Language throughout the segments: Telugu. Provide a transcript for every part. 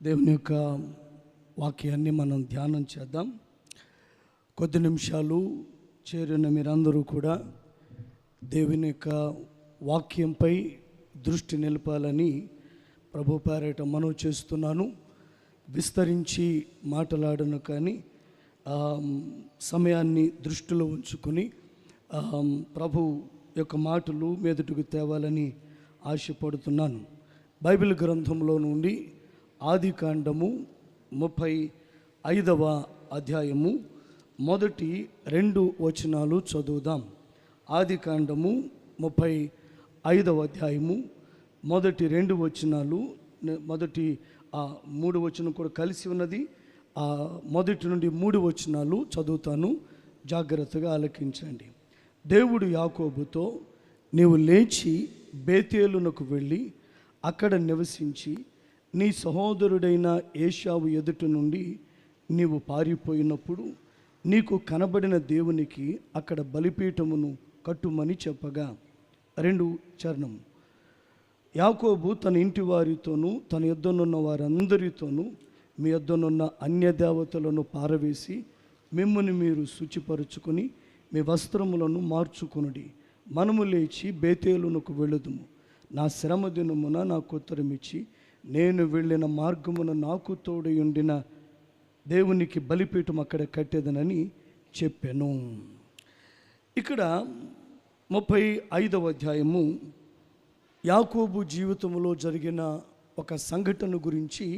దేవుని యొక్క వాక్యాన్ని మనం ధ్యానం చేద్దాం. కొద్ది నిమిషాలు చేరిన మీరందరూ కూడా దేవుని యొక్క వాక్యంపై దృష్టి నిలపాలని ప్రభు పేరిట మనవి చేస్తున్నాను. విస్తరించి మాట్లాడను, కానీ సమయాన్ని దృష్టిలో ఉంచుకొని ప్రభు యొక్క మాటలు మీదటకు తేవాలని ఆశపడుతున్నాను. బైబిల్ గ్రంథంలో నుండి ఆదికాండము 35వ అధ్యాయము మొదటి 2 వచనాలు చదువుదాం. ఆదికాండము 35వ అధ్యాయము మొదటి 2 వచనాలు, మొదటి 3 వచనం కూడా కలిసి ఉన్నది. మొదటి నుండి 3 వచనాలు చదువుతాను, జాగ్రత్తగా ఆలకించండి. దేవుడు యాకోబుతో, నీవు లేచి బేతేలునకు వెళ్ళి అక్కడ నివసించి నీ సహోదరుడైన ఏశావు ఎదుట నుండి నీవు పారిపోయినప్పుడు నీకు కనబడిన దేవునికి అక్కడ బలిపీఠమును కట్టుమని చెప్పగా. 2 చరణం. యాకోబు తన ఇంటి వారితోనూ తన యొద్దనున్న వారందరితోనూ మీ యొద్దనున్న అన్యదేవతలను పారవేసి మిమ్ముని మీరు శుచిపరుచుకొని మీ వస్త్రములను మార్చుకొనుడి. మనము లేచి బేతేలునకు వెళ్ళుదుము. నా శ్రమ దినమున నాకు ఉత్తరమిచ్చి నేను వెళ్ళిన మార్గమున నాకు తోడయుండిన దేవునికి బలిపీఠం అక్కడ కట్టేదనని చెప్పాను. ఇక్కడ 35వ అధ్యాయము యాకోబు జీవితంలో జరిగిన ఒక సంఘటన గురించి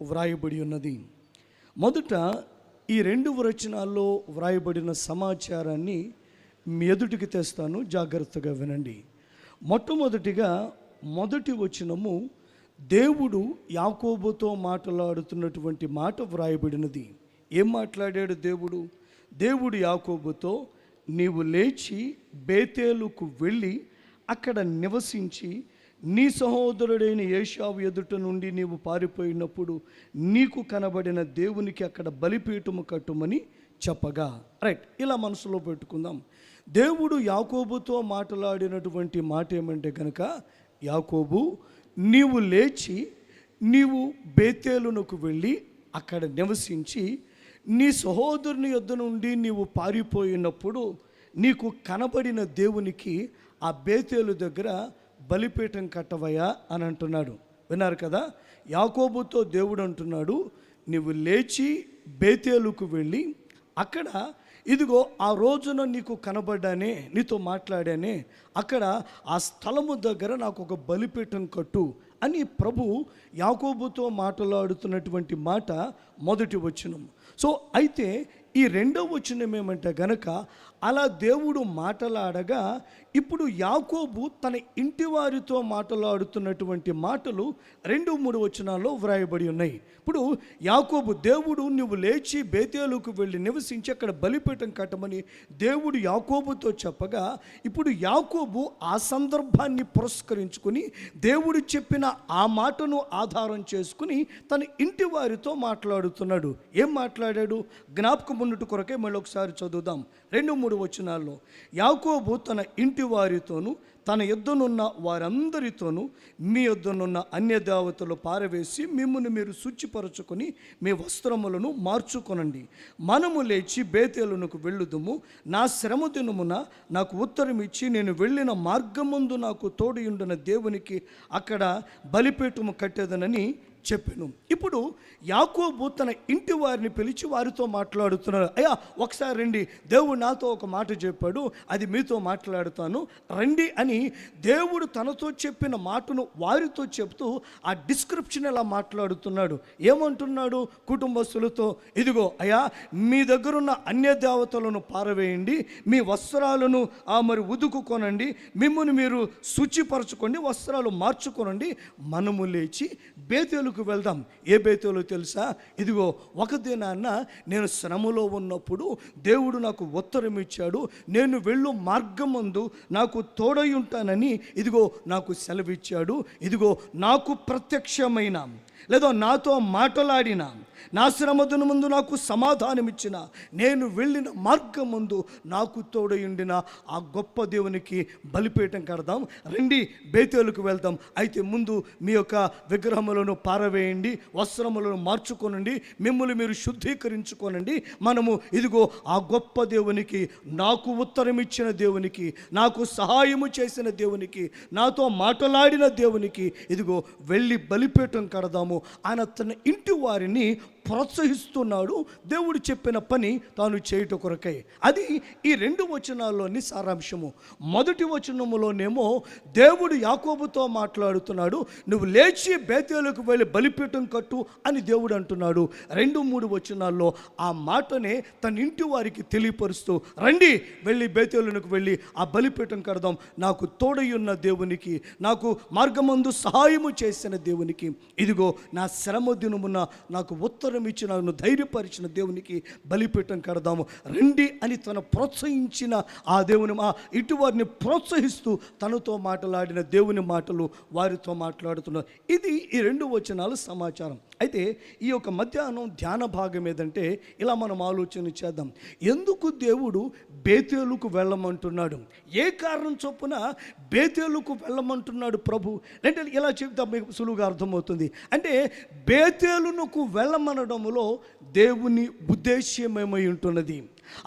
వ్రాయబడి ఉన్నది. మొదట ఈ 2 వచనాల్లో వ్రాయబడిన సమాచారాన్ని మీ ఎదుటికి తెస్తాను, జాగ్రత్తగా వినండి. మొట్టమొదటిగా మొదటి వచనము దేవుడు యాకోబుతో మాట్లాడుతున్నటువంటి మాట వ్రాయబడినది. ఏం మాట్లాడాడు దేవుడు? దేవుడు యాకోబుతో, నీవు లేచి బేతేలుకు వెళ్ళి అక్కడ నివసించి నీ సహోదరుడైన ఏశావు ఎదుట నుండి నీవు పారిపోయినప్పుడు నీకు కనబడిన దేవునికి అక్కడ బలిపీఠము కట్టుమని చెప్పగా. రైట్, ఇలా మనసులో పెట్టుకుందాం. దేవుడు యాకోబుతో మాట్లాడినటువంటి మాట ఏమంటే కనుక, యాకోబు నీవు లేచి నీవు బేతేలునకు వెళ్ళి అక్కడ నివసించి నీ సహోదరుని యొద్ద నుండి నీవు పారిపోయినప్పుడు నీకు కనబడిన దేవునికి ఆ బేతేలు దగ్గర బలిపీఠం కట్టవయ్యా అని అంటున్నాడు. విన్నారు కదా? యాకోబుతో దేవుడు అంటున్నాడు, నీవు లేచి బేతేలుకు వెళ్ళి అక్కడ, ఇదిగో ఆ రోజున నీకు కనబడ్డానే, నీతో మాట్లాడానే, అక్కడ ఆ స్థలము దగ్గర నాకు ఒక బలిపీఠం కట్టు అని ప్రభు యాకోబుతో మాట్లాడుతున్నటువంటి మాట మొదటి వచనం. సో అయితే ఈ 2వ వచనం ఏమంటే గనక, అలా దేవుడు మాట్లాడగా ఇప్పుడు యాకోబు తన ఇంటి వారితో మాట్లాడుతున్నటువంటి మాటలు 2-3 వచనాల్లో వ్రాయబడి ఉన్నాయి. ఇప్పుడు యాకోబు, దేవుడు నువ్వు లేచి బేతేలుకు వెళ్ళి నివసించి అక్కడ బలిపీఠం కట్టమని దేవుడు యాకోబుతో చెప్పగా, ఇప్పుడు యాకోబు ఆ సందర్భాన్ని పురస్కరించుకుని దేవుడు చెప్పిన ఆ మాటను ఆధారం చేసుకుని తన ఇంటి వారితో మాట్లాడుతున్నాడు. ఏం మాట్లాడాడు? జ్ఞాపకం ఉన్నట్టు కొరకే మళ్ళీ ఒకసారి చదువుదాం. 2-3 వచనాల్లో యాకోబు తన ఇంటి వారితోనూ తన యొద్దనున్న వారందరితోనూ మీ యొద్దనున్న అన్యదేవతలు పారవేసి మిమ్మును మీరు శుచిపరచుకొని మీ వస్త్రములను మార్చుకొనండి. మనము లేచి బేతేలునకు వెళ్ళుదుము. నా శ్రమ దినమున నాకు ఉత్తరం ఇచ్చి నేను వెళ్ళిన మార్గమందు నాకు తోడియుండిన దేవునికి అక్కడ బలిపీఠము కట్టేదనని చెప్పాను. ఇప్పుడు యాకోబు తన ఇంటి వారిని పిలిచి వారితో మాట్లాడుతున్నాడు. అయ్యా ఒకసారి రండి, దేవుడు నాతో ఒక మాట చెప్పాడు, అది మీతో మాట్లాడుతాను రండి అని దేవుడు తనతో చెప్పిన మాటను వారితో చెప్తూ ఆ డిస్క్రిప్షన్ ఎలా మాట్లాడుతున్నాడు. ఏమంటున్నాడు? కుటుంబస్తులతో, ఇదిగో అయ్యా మీ దగ్గరున్న అన్య దేవతలను పారవేయండి, మీ వస్త్రాలను మరి ఉదుకుకొనండి, మిమ్మల్ని మీరు శుచిపరచుకోండి, వస్త్రాలు మార్చుకోనండి, మనము లేచి బేతేలుకు వెళ్దాం. ఏ బేతేలు తెలుసా? ఇదిగో ఒక దినాన్న నేను శ్రమలో ఉన్నప్పుడు దేవుడు నాకు ఉత్తరం ఇచ్చాడు, నేను వెళ్ళు మార్గమందు నాకు తోడై ఉంటానని ఇదిగో నాకు సెలవిచ్చాడు. ఇదిగో నాకు ప్రత్యక్షమైన, లేదో నాతో మాట్లాడిన, నా శ్రమ దినమందు నాకు సమాధానం ఇచ్చిన, నేను వెళ్ళిన మార్గం ముందు నాకు తోడయుండిన ఆ గొప్ప దేవునికి బలిపీఠం కడదాం. రండి బేతేలుకు వెళ్దాం. అయితే ముందు మీ యొక్క విగ్రహములను పారవేయండి, వస్త్రములను మార్చుకోనండి, మిమ్మల్ని మీరు శుద్ధీకరించుకోనండి. మనము ఇదిగో ఆ గొప్ప దేవునికి, నాకు ఉత్తరం ఇచ్చిన దేవునికి, నాకు సహాయము చేసిన దేవునికి, నాతో మాట్లాడిన దేవునికి ఇదిగో వెళ్ళి బలిపీఠం కడదాము. ఆయన తన ఇంటి వారిని ప్రోత్సహిస్తున్నాడు. దేవుడు చెప్పిన పని తాను చేయుట కొరకై. అది ఈ 2 వచనాల్లోని సారాంశము. మొదటి వచనములోనేమో దేవుడు యాకోబుతో మాట్లాడుతున్నాడు, నువ్వు లేచి బేతేలుకు వెళ్ళి బలిపీఠం కట్టు అని దేవుడు అంటున్నాడు. 2-3 వచనాల్లో ఆ మాటనే తన ఇంటి వారికి తెలియపరుస్తూ, రండి వెళ్ళి బేతేలునకు వెళ్ళి ఆ బలిపీఠం కడదాం, నాకు తోడయున్న దేవునికి, నాకు మార్గమందు సహాయము చేసిన దేవునికి, ఇదిగో నా శ్రమ దినమున నాకు ఉత్తరం ఇచ్చి నన్ను ధైర్యపరిచిన దేవునికి బలిపీఠం కడదాము రండి అని తను ప్రోత్సహించిన ఆ దేవుని, ఆ ఇటువారిని ప్రోత్సహిస్తూ తనతో మాట్లాడిన దేవుని మాటలు వారితో మాట్లాడుతున్నారు. ఇది ఈ 2 వచనాలు సమాచారం. అయితే ఈ యొక్క మధ్యాహ్నం ధ్యాన భాగం ఏదంటే ఇలా మనం ఆలోచన చేద్దాం. ఎందుకు దేవుడు బేతేలుకు వెళ్ళమంటున్నాడు? ఏ కారణం చొప్పున బేతేలుకు వెళ్ళమంటున్నాడు ప్రభు అంటే ఇలా చెప్తే మీకు సులువుగా అర్థమవుతుంది. అంటే బేతేలునకు వెళ్ళమనడంలో దేవుని ఉద్దేశ్యమేమై ఉంటున్నది.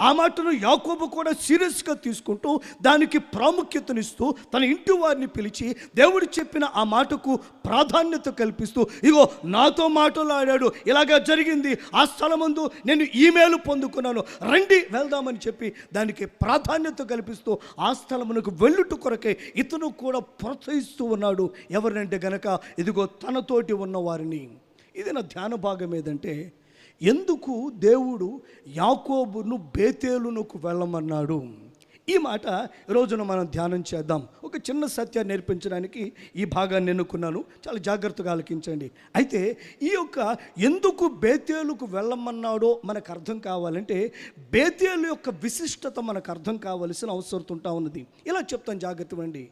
ఆ మాటను యాకోబు కూడా సీరియస్గా తీసుకుంటూ దానికి ప్రాముఖ్యతనిస్తూ తన ఇంటి వారిని పిలిచి దేవుడు చెప్పిన ఆ మాటకు ప్రాధాన్యత కల్పిస్తూ, ఇగో నాతో మాట్లాడాడు, ఇలాగా జరిగింది, ఆ స్థలమందు నేను ఈమెయిల్ పొందుకున్నాను, రండి వెళ్దామని చెప్పి దానికి ప్రాధాన్యత కల్పిస్తూ ఆ స్థలమునకు వెళ్ళుట కొరకై ఇతను కూడా ప్రోత్సహిస్తూ ఉన్నాడు. ఎవరినంటే గనక ఇదిగో తనతోటి ఉన్న వారిని. ఇది నా ధ్యాన భాగం ఏదంటే, ఎందుకు దేవుడు యాకోబును బేతేలునకు వెళ్ళమన్నాడు? ఈ మాట రోజున మనం ధ్యానం చేద్దాం. ఒక చిన్న సత్యాన్ని నేర్పించడానికి ఈ భాగాన్ని ఎన్నుకున్నాను, చాలా జాగ్రత్తగా ఆలకించండి. అయితే ఈ యొక్క ఎందుకు బేతేలుకు వెళ్ళమన్నాడో మనకు అర్థం కావాలంటే బేతేలు యొక్క విశిష్టత మనకు అర్థం కావాల్సిన అవసరం ఉంటా ఉన్నది. ఇలా చెప్తాను, జాగ్రత్తగా.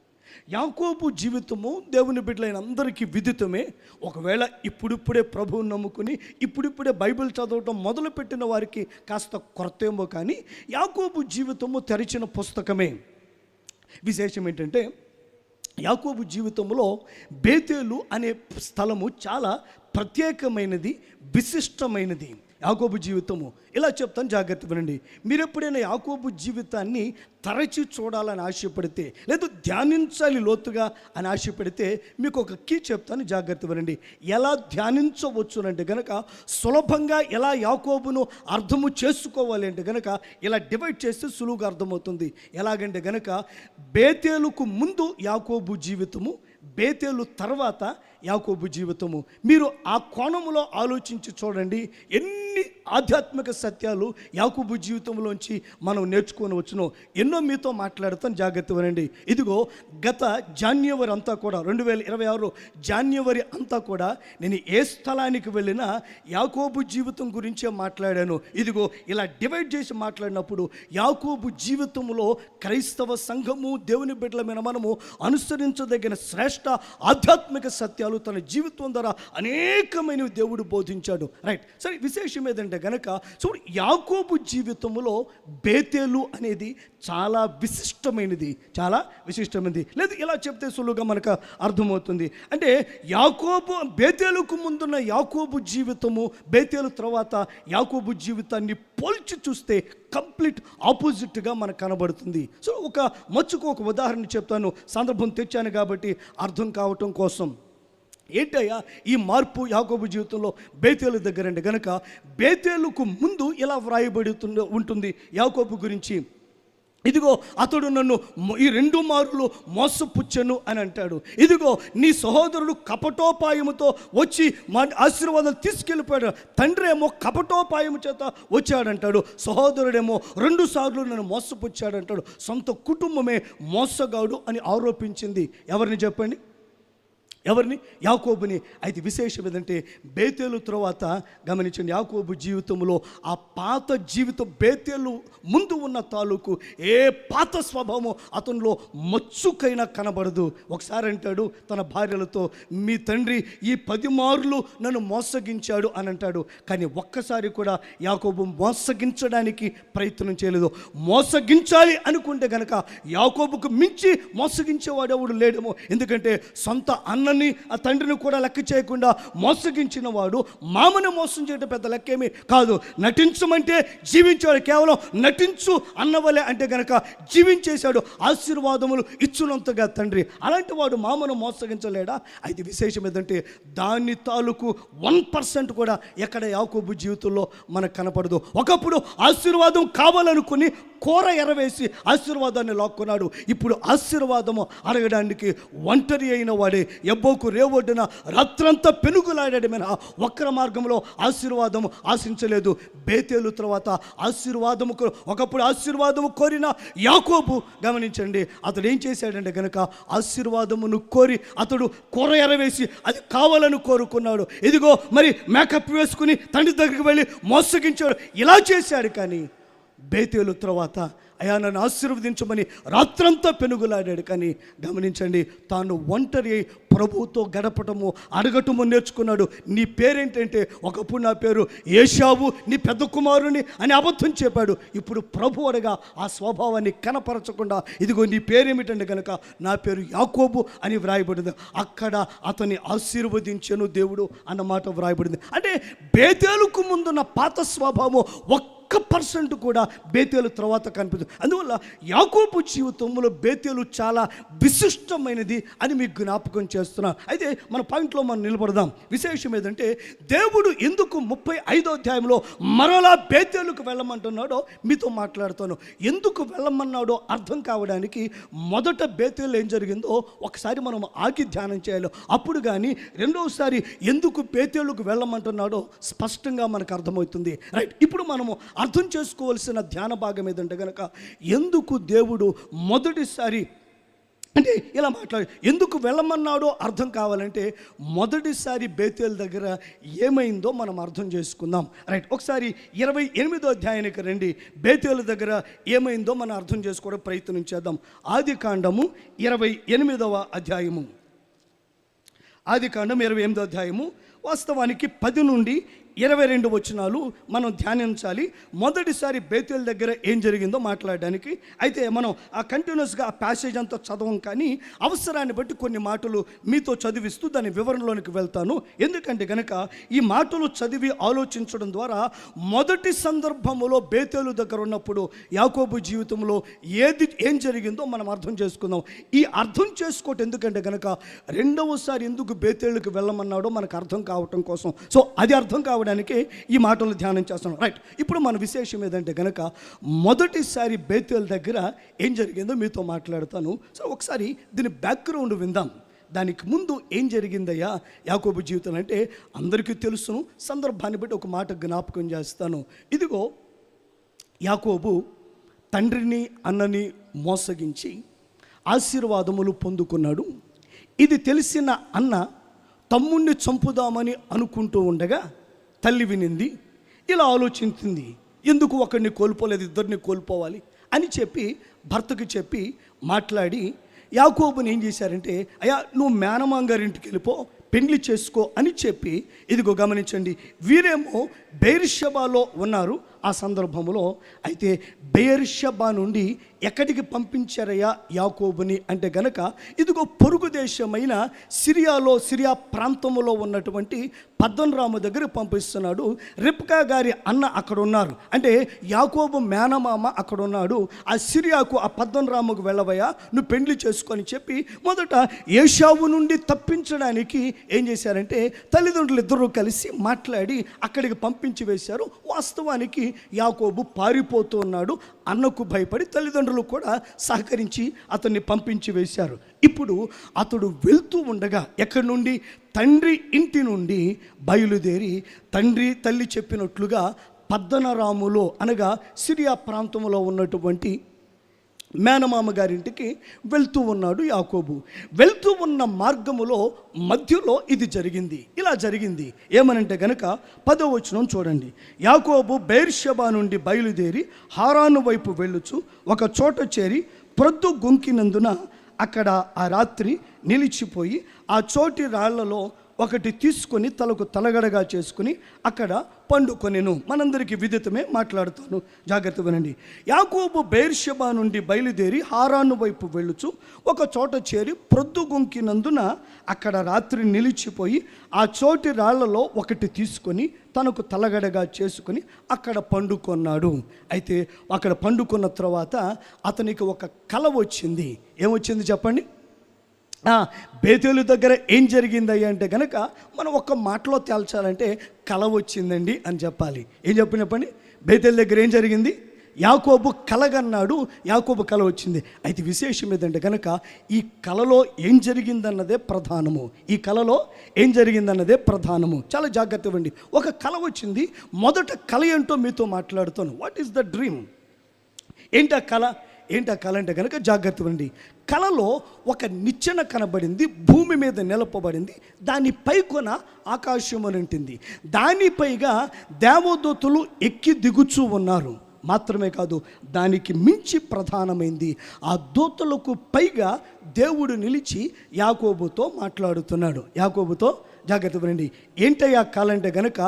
యాకోబు జీవితము దేవుని బిడ్డలైన అందరికీ విదితమే. ఒకవేళ ఇప్పుడిప్పుడే ప్రభువుని నమ్ముకుని ఇప్పుడిప్పుడే బైబిల్ చదవటం మొదలుపెట్టిన వారికి కాస్త కొరతేమో, కానీ యాకోబు జీవితము తెరిచిన పుస్తకమే. విశేషం ఏంటంటే యాకోబు జీవితంలో బేతేలు అనే స్థలము చాలా ప్రత్యేకమైనది, విశిష్టమైనది. యాకోబు జీవితము ఇలా చెప్తాను, జాగ్రత్త వినండి. మీరు ఎప్పుడైనా యాకోబు జీవితాన్ని తరచి చూడాలని ఆశపడితే, లేదు ధ్యానించాలి లోతుగా అని ఆశపడితే మీకు ఒక కీ చెప్తాను, జాగ్రత్త వినండి. ఎలా ధ్యానించవచ్చునంటే గనక, సులభంగా ఎలా యాకోబును అర్థము చేసుకోవాలి అంటే గనక ఇలా డివైడ్ చేస్తే సులువుగా అర్థమవుతుంది. ఎలాగంటే గనక బేతేలుకు ముందు యాకోబు జీవితము, బేతేలు తర్వాత యాకోబు జీవితము. మీరు ఆ కోణములో ఆలోచించి చూడండి, ఎన్ని ఆధ్యాత్మిక సత్యాలు యాకోబు జీవితంలోంచి మనం నేర్చుకోవచ్చునో. ఎన్నో మీతో మాట్లాడతాను, జాగ్రత్త వినండి. ఇదిగో గత జాన్యువరి అంతా కూడా 2026 జాన్యువరి అంతా కూడా నేను ఏ స్థలానికి వెళ్ళినా యాకోబు జీవితం గురించే మాట్లాడాను. ఇదిగో ఇలా డివైడ్ చేసి మాట్లాడినప్పుడు యాకోబు జీవితంలో క్రైస్తవ సంఘము, దేవుని బిడ్డల మీద మనము అనుసరించదగిన శ్రేష్ఠ ఆధ్యాత్మిక సత్యాలు తన జీవితం ద్వారా అనేకమైనవి దేవుడు బోధించాడు. రైట్, సరే. విశేషం ఏదంటే గనక చూడు, యాకోబు జీవితంలో బేతేలు అనేది చాలా విశిష్టమైనది, చాలా విశిష్టమైనది. లేదు ఇలా చెప్తే సులువుగా మనకు అర్థమవుతుంది. అంటే యాకోబు, బేతేలుకు ముందున్న యాకోబు జీవితము, బేతేలు తర్వాత యాకోబు జీవితాన్ని పోల్చి చూస్తే కంప్లీట్ ఆపోజిట్గా మనకు కనబడుతుంది. సో ఒక మచ్చుకు ఒక ఉదాహరణ చెప్తాను, సందర్భం తెచ్చాను కాబట్టి అర్థం కావటం కోసం. ఏంటయ్యా ఈ మార్పు యాకోబు జీవితంలో బేతేలు దగ్గర అంటే గనక, బేతేలుకు ముందు ఇలా ఉంటుంది యాకోబు గురించి. ఇదిగో అతడు నన్ను ఈ 2 మారులు మోసపుచ్చెను అని అంటాడు. ఇదిగో నీ సహోదరుడు కపటోపాయముతో వచ్చి మా ఆశీర్వాదాలు తీసుకెళ్ళిపోయాడు. తండ్రి ఏమో కపటోపాయము చేత వచ్చాడంటాడు, సహోదరుడేమో 2 సార్లు నన్ను మోసపుచ్చాడంటాడు. సొంత కుటుంబమే మోసగాడు అని ఆరోపించింది. ఎవరిని చెప్పండి? ఎవరిని? యాకోబుని. అయితే విశేషం ఏదంటే బేతేలు తర్వాత గమనించండి, యాకోబు జీవితంలో ఆ పాత జీవితం, బేతేలు ముందు ఉన్న తాలూకు ఏ పాత స్వభావము అతనిలో మచ్చుకైనా కనబడదు. ఒకసారి అంటాడు తన భార్యలతో, మీ తండ్రి ఈ 10 మార్లు నన్ను మోసగించాడు అని అంటాడు. కానీ ఒక్కసారి కూడా యాకోబు మోసగించడానికి ప్రయత్నం చేయలేదు. మోసగించాలి అనుకుంటే గనక యాకోబుకు మించి మోసగించేవాడు ఎవడు లేడేమో. ఎందుకంటే సొంత అన్నని, ఆ తండ్రిని కూడా లెక్క చేయకుండా మోసగించిన వాడు మామను మోసం చేయడం పెద్ద లెక్కేమీ కాదు. నటించమంటే జీవించాడు, కేవలం నటించు అన్నవలే అంటే గనక జీవించేశాడు. ఆశీర్వాదములు ఇచ్చునంతగా తండ్రి. అలాంటి వాడు మామను మోసగించలేడా? అయితే విశేషం ఏంటంటే దాని తాలూకు 1% కూడా ఎక్కడ యాకోబు జీవితంలో మనకు కనపడదు. ఒకప్పుడు ఆశీర్వాదం కావాలనుకుని కూర ఎరవేసి ఆశీర్వాదాన్ని లాక్కున్నాడు. ఇప్పుడు ఆశీర్వాదము అడగడానికి ఒంటరి అయిన వాడే. ఎబ్బోకు రేవొడ్డున రాత్రంతా పెనుగులాడాడు మీద వక్ర మార్గంలో ఆశీర్వాదము ఆశించలేదు. బేతేలు తర్వాత ఆశీర్వాదము, ఒకప్పుడు ఆశీర్వాదము కోరిన యాకోబు గమనించండి, అతడు ఏం చేశాడంటే గనక ఆశీర్వాదమును కోరి అతడు కూర ఎరవేసి అది కావాలని కోరుకున్నాడు. ఇదిగో మరి మేకప్ వేసుకుని తండ్రి దగ్గరికి వెళ్ళి మోసగించాడు. ఇలా చేశాడు. కానీ బేతేలు తర్వాత అయా నన్ను ఆశీర్వదించమని రాత్రంతా పెనుగులాడాడు. కానీ గమనించండి, తాను ఒంటరి అయి ప్రభువుతో గడపటము, అడగటము నేర్చుకున్నాడు. నీ పేరేంటంటే ఒకప్పుడు నా పేరు ఏశావు, నీ పెద్ద కుమారుని అని అబద్ధం చెప్పాడు. ఇప్పుడు ప్రభు అడగా ఆ స్వభావాన్ని కనపరచకుండా ఇదిగో నీ పేరేమిటంటే కనుక నా పేరు యాకోబు అని వ్రాయబడింది. అక్కడ అతన్ని ఆశీర్వదించెను దేవుడు అన్నమాట వ్రాయబడింది. అంటే బేతేలుకు ముందున్న పాత స్వభావం 1% కూడా బేతేలు తర్వాత కనిపించదు. అందువల్ల యాకోబు జీవితంలో బేతేలు చాలా విశిష్టమైనది అని మీకు జ్ఞాపకం చేస్తున్నా. అయితే మన పాయింట్లో మనం నిలబడదాం. విశేషం ఏదంటే దేవుడు ఎందుకు 35వ అధ్యాయంలో మరలా బేతేలుకు వెళ్ళమంటున్నాడో మీతో మాట్లాడుతాను. ఎందుకు వెళ్ళమన్నాడో అర్థం కావడానికి మొదట బేతేలు ఏం జరిగిందో ఒకసారి మనం ఆగి ధ్యానం చేయాలి. అప్పుడు కానీ రెండవసారి ఎందుకు బేతేలుకు వెళ్ళమంటున్నాడో స్పష్టంగా మనకు అర్థమవుతుంది. రైట్, ఇప్పుడు మనము అర్థం చేసుకోవాల్సిన ధ్యాన భాగం ఏదంటే కనుక ఎందుకు దేవుడు మొదటిసారి అంటే ఇలా మాట్లాడి ఎందుకు వెళ్ళమన్నాడో అర్థం కావాలంటే మొదటిసారి బేతేలు దగ్గర ఏమైందో మనం అర్థం చేసుకుందాం. రైట్, ఒకసారి 28వ అధ్యాయానికి రండి. బేతేలు దగ్గర ఏమైందో మనం అర్థం చేసుకోవడం ప్రయత్నం చేద్దాం. ఆదికాండము 28వ అధ్యాయము. ఆదికాండం 28వ అధ్యాయము వాస్తవానికి 10 నుండి 22 వచనాలు మనం ధ్యానించాలి. మొదటిసారి బేతేలు దగ్గర ఏం జరిగిందో మాట్లాడడానికి. అయితే మనం ఆ కంటిన్యూస్గా ఆ ప్యాసేజ్ అంతా చదవం, కానీ అవసరాన్ని బట్టి కొన్ని మాటలు మీతో చదివిస్తూ దాని వివరణలోనికి వెళ్తాను. ఎందుకంటే కనుక ఈ మాటలు చదివి ఆలోచించడం ద్వారా మొదటి సందర్భంలో బేతేలు దగ్గర ఉన్నప్పుడు యాకోబు జీవితంలో ఏం జరిగిందో మనం అర్థం చేసుకుందాం. ఈ అర్థం చేసుకోవటం ఎందుకంటే కనుక రెండవసారి ఎందుకు బేతేలుకి వెళ్ళమన్నాడో మనకు అర్థం కావటం కోసం. సో అది అర్థం కావడానికి ఈ మాటలు ధ్యానం చేస్తున్నాం. రైట్, ఇప్పుడు మన విశేషం ఏదంటే కనుక మొదటిసారి బేతేలు దగ్గర ఏం జరిగిందో మీతో మాట్లాడతాను. సో ఒకసారి దీని బ్యాక్గ్రౌండ్ విందాం. దానికి ముందు ఏం జరిగిందయ్యా యాకోబు జీవితం అంటే అందరికీ తెలుసును. సందర్భాన్ని బట్టి ఒక మాట జ్ఞాపకం చేస్తాను. ఇదిగో యాకోబు తండ్రిని అన్నని మోసగించి ఆశీర్వాదములు పొందుకున్నాడు. ఇది తెలిసిన అన్న తమ్ముణ్ణి చంపుదామని అనుకుంటూ ఉండగా తల్లి వినింది. ఇలా ఆలోచించింది, ఎందుకు ఒకరిని కోల్పోలేదు, ఇద్దరిని కోల్పోవాలి అని చెప్పి భర్తకు చెప్పి మాట్లాడి యాకోబుని ఏం చేశారంటే, అయ్యా నువ్వు మేనమామ గారింటికి వెళ్ళిపో, పెండ్లి చేసుకో అని చెప్పి ఇదిగో గమనించండి, వీరేమో బెయేర్షెబాలో ఉన్నారు ఆ సందర్భంలో. అయితే బెయేర్షెబా నుండి ఎక్కడికి పంపించారయ్యా యాకోబుని అంటే గనక ఇదిగో పొరుగు దేశమైన సిరియా ప్రాంతంలో ఉన్నటువంటి పద్దన్రాము దగ్గర పంపిస్తున్నాడు. రిబ్కా గారి అన్న అక్కడ ఉన్నారు. అంటే యాకోబు మేనమామ అక్కడ ఉన్నాడు. ఆ సిరియాకు ఆ పద్దన్రాముకు వెళ్ళవయ్యా, నువ్వు పెండ్లి చేసుకొని చెప్పి మొదట ఏశావు నుండి తప్పించడానికి ఏం చేశారంటే తల్లిదండ్రులు ఇద్దరు కలిసి మాట్లాడి అక్కడికి పంపించి వేశారు. వాస్తవానికి యాకోబు పారిపోతూ ఉన్నాడు. అన్నకు భయపడి తల్లిదండ్రులు కూడా సహకరించి అతన్ని పంపించి వేశారు. ఇప్పుడు అతడు వెళ్తూ ఉండగా ఎక్కడి నుండి, తండ్రి ఇంటి నుండి బయలుదేరి తల్లి చెప్పినట్లుగా పద్దనరాములో అనగా సిరియా ప్రాంతంలో ఉన్నటువంటి మేనమామ గారింటికి వెళ్తూ ఉన్నాడు యాకోబు. వెళ్తూ ఉన్న మార్గములో మధ్యలో ఇది జరిగింది. ఇలా జరిగింది ఏమనంటే గనక 10వ వచనం చూడండి. యాకోబు బెయేర్షెబా నుండి బయలుదేరి హారాను వైపు వెళ్ళుచు ఒక చోట చేరి ప్రొద్దు గుంకినందున అక్కడ ఆ రాత్రి నిలిచిపోయి ఆ చోటి రాళ్లలో ఒకటి తీసుకొని తలకు తలగడగా చేసుకుని అక్కడ పండుకొనెను. మనందరికీ విదితమే మాట్లాడుతాను, జాగ్రత్త వినండి. యాకోబు బెయేర్షెబా నుండి బయలుదేరి హారాను వైపు వెళ్ళుచు ఒక చోట చేరి ప్రొద్దుగుంకినందున అక్కడ రాత్రి నిలిచిపోయి ఆ చోటి రాళ్లలో ఒకటి తీసుకొని తనకు తలగడగా చేసుకుని అక్కడ పండుకొన్నాడు. అయితే అక్కడ పండుకున్న తర్వాత అతనికి ఒక కల వచ్చింది. ఏమొచ్చింది చెప్పండి? బేతేలు దగ్గర ఏం జరిగిందయ్యా అంటే కనుక మనం ఒక్క మాటలో తేల్చాలంటే కల వచ్చిందండి అని చెప్పాలి. ఏం చెప్పండి? బేతేలు దగ్గర ఏం జరిగింది? యాకోబు కలగన్నాడు, యాకోబు కల వచ్చింది. అయితే విశేషం ఏదంటే కనుక ఈ కలలో ఏం జరిగిందన్నదే ప్రధానము. ఈ కలలో ఏం జరిగిందన్నదే ప్రధానము. చాలా జాగ్రత్త ఇవ్వండి. ఒక కల వచ్చింది. మొదట కల ఏంటో మీతో మాట్లాడుతాను. What is the dream? ఏంటి ఆ కళ అంటే కనుక జాగ్రత్త ఇవ్వండి. కలలో ఒక నిచ్చెన కనబడింది, భూమి మీద నిలపబడింది. దాని పైకొన ఆకాశం అని ఉంటుంది. దానిపైగా దేవదూతలు ఎక్కి దిగుచూ ఉన్నారు. మాత్రమే కాదు, దానికి మించి ప్రధానమైంది, ఆ దూతలకు పైగా దేవుడు నిలిచి యాకోబుతో మాట్లాడుతున్నాడు. యాకోబుతో జాగ్రత్త వినండి. ఏంటయ్యా కళ అంటే గనక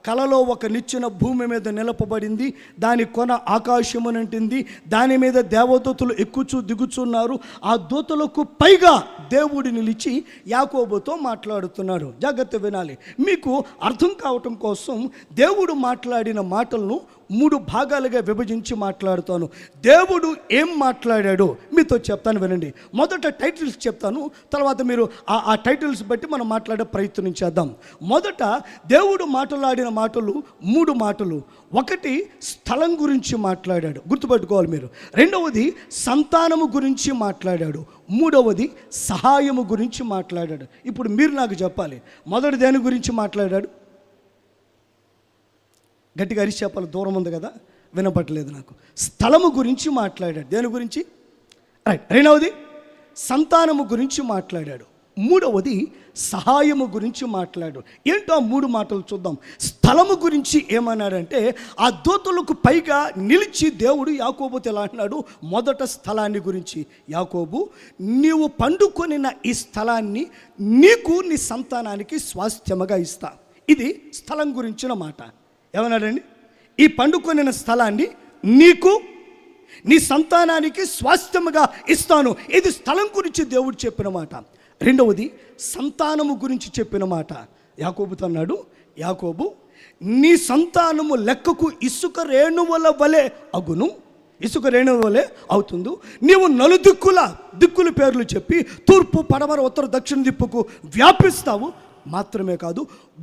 కలలో ఒక నిచ్చెన భూమి మీద నిలపబడింది, దాని కొన ఆకాశమునంటుంది, దాని మీద దేవదూతలు ఎక్కుచూ దిగుచున్నారు. ఆ దూతలకు పైగా దేవుడు నిలిచి యాకోబుతో మాట్లాడుతున్నాడు. జాగ్రత్త వినాలి. మీకు అర్థం కావటం కోసం దేవుడు మాట్లాడిన మాటలను 3 భాగాలుగా విభజించి మాట్లాడుతాను. దేవుడు ఏం మాట్లాడాడో మీతో చెప్తాను, వినండి. మొదట టైటిల్స్ చెప్తాను, తర్వాత మీరు ఆ టైటిల్స్ బట్టి మనం మాట్లాడే ప్రయత్నం చేద్దాం. మొదట దేవుడు మాట్లాడిన మాటలు 3 మాటలు. ఒకటి స్థలం గురించి మాట్లాడాడు, గుర్తుపెట్టుకోవాలి మీరు. రెండవది సంతానము గురించి మాట్లాడాడు. మూడవది సహాయము గురించి మాట్లాడాడు. ఇప్పుడు మీరు నాకు చెప్పాలి, మొదటి దేని గురించి మాట్లాడాడు? గట్టిగా అరిచి చెప్పాలి, దూరం ఉంది కదా, వినపట్టలేదు నాకు. స్థలము గురించి మాట్లాడాడు. దేని గురించి? రైట్. రెండవది సంతానము గురించి మాట్లాడాడు. మూడవది సహాయము గురించి మాట్లాడు. ఏంటో ఆ 3 మాటలు చూద్దాం. స్థలము గురించి ఏమన్నాడంటే, ఆ దూతలకు పైగా నిలిచి దేవుడు యాకోబుతో ఎలా అంటున్నాడు? మొదట స్థలాన్ని గురించి, యాకోబు నీవు పండుకొనిన ఈ స్థలాన్ని నీకు నీ సంతానానికి స్వాస్థ్యముగా ఇస్తా. ఇది స్థలం గురించిన మాట. ఏమన్నాడండి? ఈ పండుకొనిన స్థలాన్ని నీకు నీ సంతానానికి స్వాస్థ్యముగా ఇస్తాను. ఇది స్థలం గురించి దేవుడు చెప్పిన మాట. రెండవది సంతానము గురించి చెప్పిన మాట. యాకోబుతో అన్నాడు, యాకోబు నీ సంతానము లెక్కకు ఇసుక రేణువుల వలె అగును. ఇసుక రేణువుల వలె అవుతుంది. నీవు దిక్కుల పేర్లు చెప్పి తూర్పు, పడమర, ఉత్తర, దక్షిణ దిక్కుకు వ్యాపిస్తావు. మాత్రమే కాదు,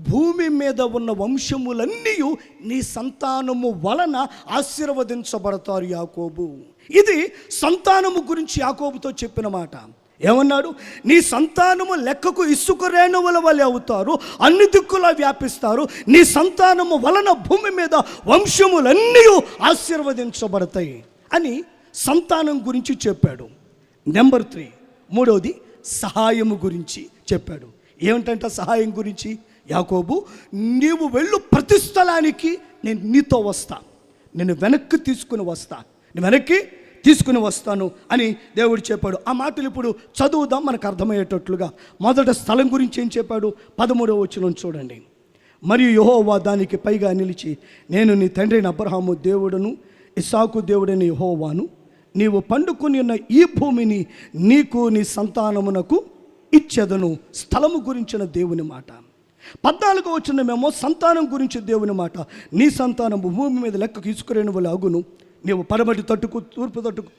భూమి మీద ఉన్న వంశములన్నీ నీ సంతానము వలన ఆశీర్వదించబడతారు యాకోబు. ఇది సంతానము గురించి యాకోబుతో చెప్పిన మాట. ఏమన్నాడు? నీ సంతానము లెక్కకు ఇసుక రేణువుల వలె అవుతారు, అన్ని దిక్కులా వ్యాపిస్తారు. నీ సంతానము వలన భూమి మీద వంశములన్నీ ఆశీర్వదించబడతాయి అని సంతానం గురించి చెప్పాడు. నెంబర్ 3, మూడవది సహాయము గురించి చెప్పాడు. ఏమిటంటే సహాయం గురించి, యాకోబు నీవు వెళ్ళు ప్రతి స్థలానికి నేను నీతో వస్తా, నేను వెనక్కి తీసుకుని వస్తాను అని దేవుడు చెప్పాడు. ఆ మాటలు ఇప్పుడు చదువుదాం మనకు అర్థమయ్యేటట్లుగా. మొదట స్థలం గురించి ఏం చెప్పాడు? 13వ వచనం చూడండి. మరియు యెహోవా దానికి పైగా నిలిచి, నేను నీ తండ్రి అబ్రహాము దేవుడను ఇస్సాకు దేవుడని యెహోవాను, నీవు పండుకొని ఉన్న ఈ భూమిని నీకు నీ సంతానమునకు ఇచ్చెదను. స్థలము గురించిన దేవుని మాట. 14వ వచనమేమో సంతానం గురించి దేవుని మాట. నీ సంతానము భూమి మీద లెక్కకు ఇసుకరేణువుల అగును. నీవు పడమటి తట్టుకు, తూర్పు తట్టుకు,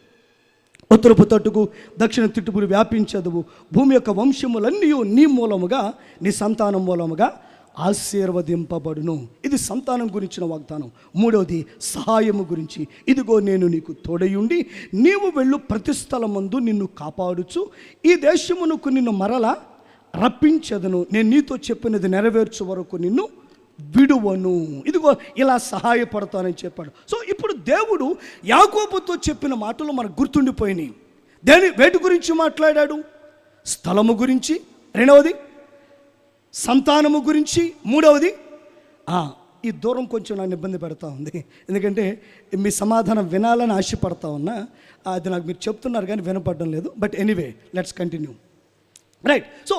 ఉత్తరపు తట్టుకు, దక్షిణ తిట్టుపులు వ్యాపించదువు. భూమి యొక్క వంశములన్నీ నీ మూలముగా, నీ సంతానం మూలముగా ఆశీర్వదింపబడును. ఇది సంతానం గురించిన వాగ్దానం. మూడవది సహాయము గురించి. ఇదిగో నేను నీకు తోడయుండి నీవు వెళ్ళు ప్రతి స్థలమందు నిన్ను కాపాడుచు ఈ దేశమునకు నిన్ను మరలా రప్పించదను. నేను నీతో చెప్పినది నెరవేర్చు వరకు నిన్ను విడువను, ఇదిగో ఇలా సహాయపడతానని చెప్పాడు. సో ఇప్పుడు దేవుడు యాకోబుతో చెప్పిన మాటలు మనకు గుర్తుండిపోయినాయి. వేటి గురించి మాట్లాడాడు? స్థలము గురించి, రెండవది సంతానము గురించి, మూడవది ఈ దూరం కొంచెం నన్ను ఇబ్బంది పెడతా ఉంది, ఎందుకంటే మీ సమాధానం వినాలని ఆశపడతా ఉన్నా. అది నాకు మీరు చెప్తున్నారు కానీ వినపడడం లేదు. But anyway, let's continue. Right. So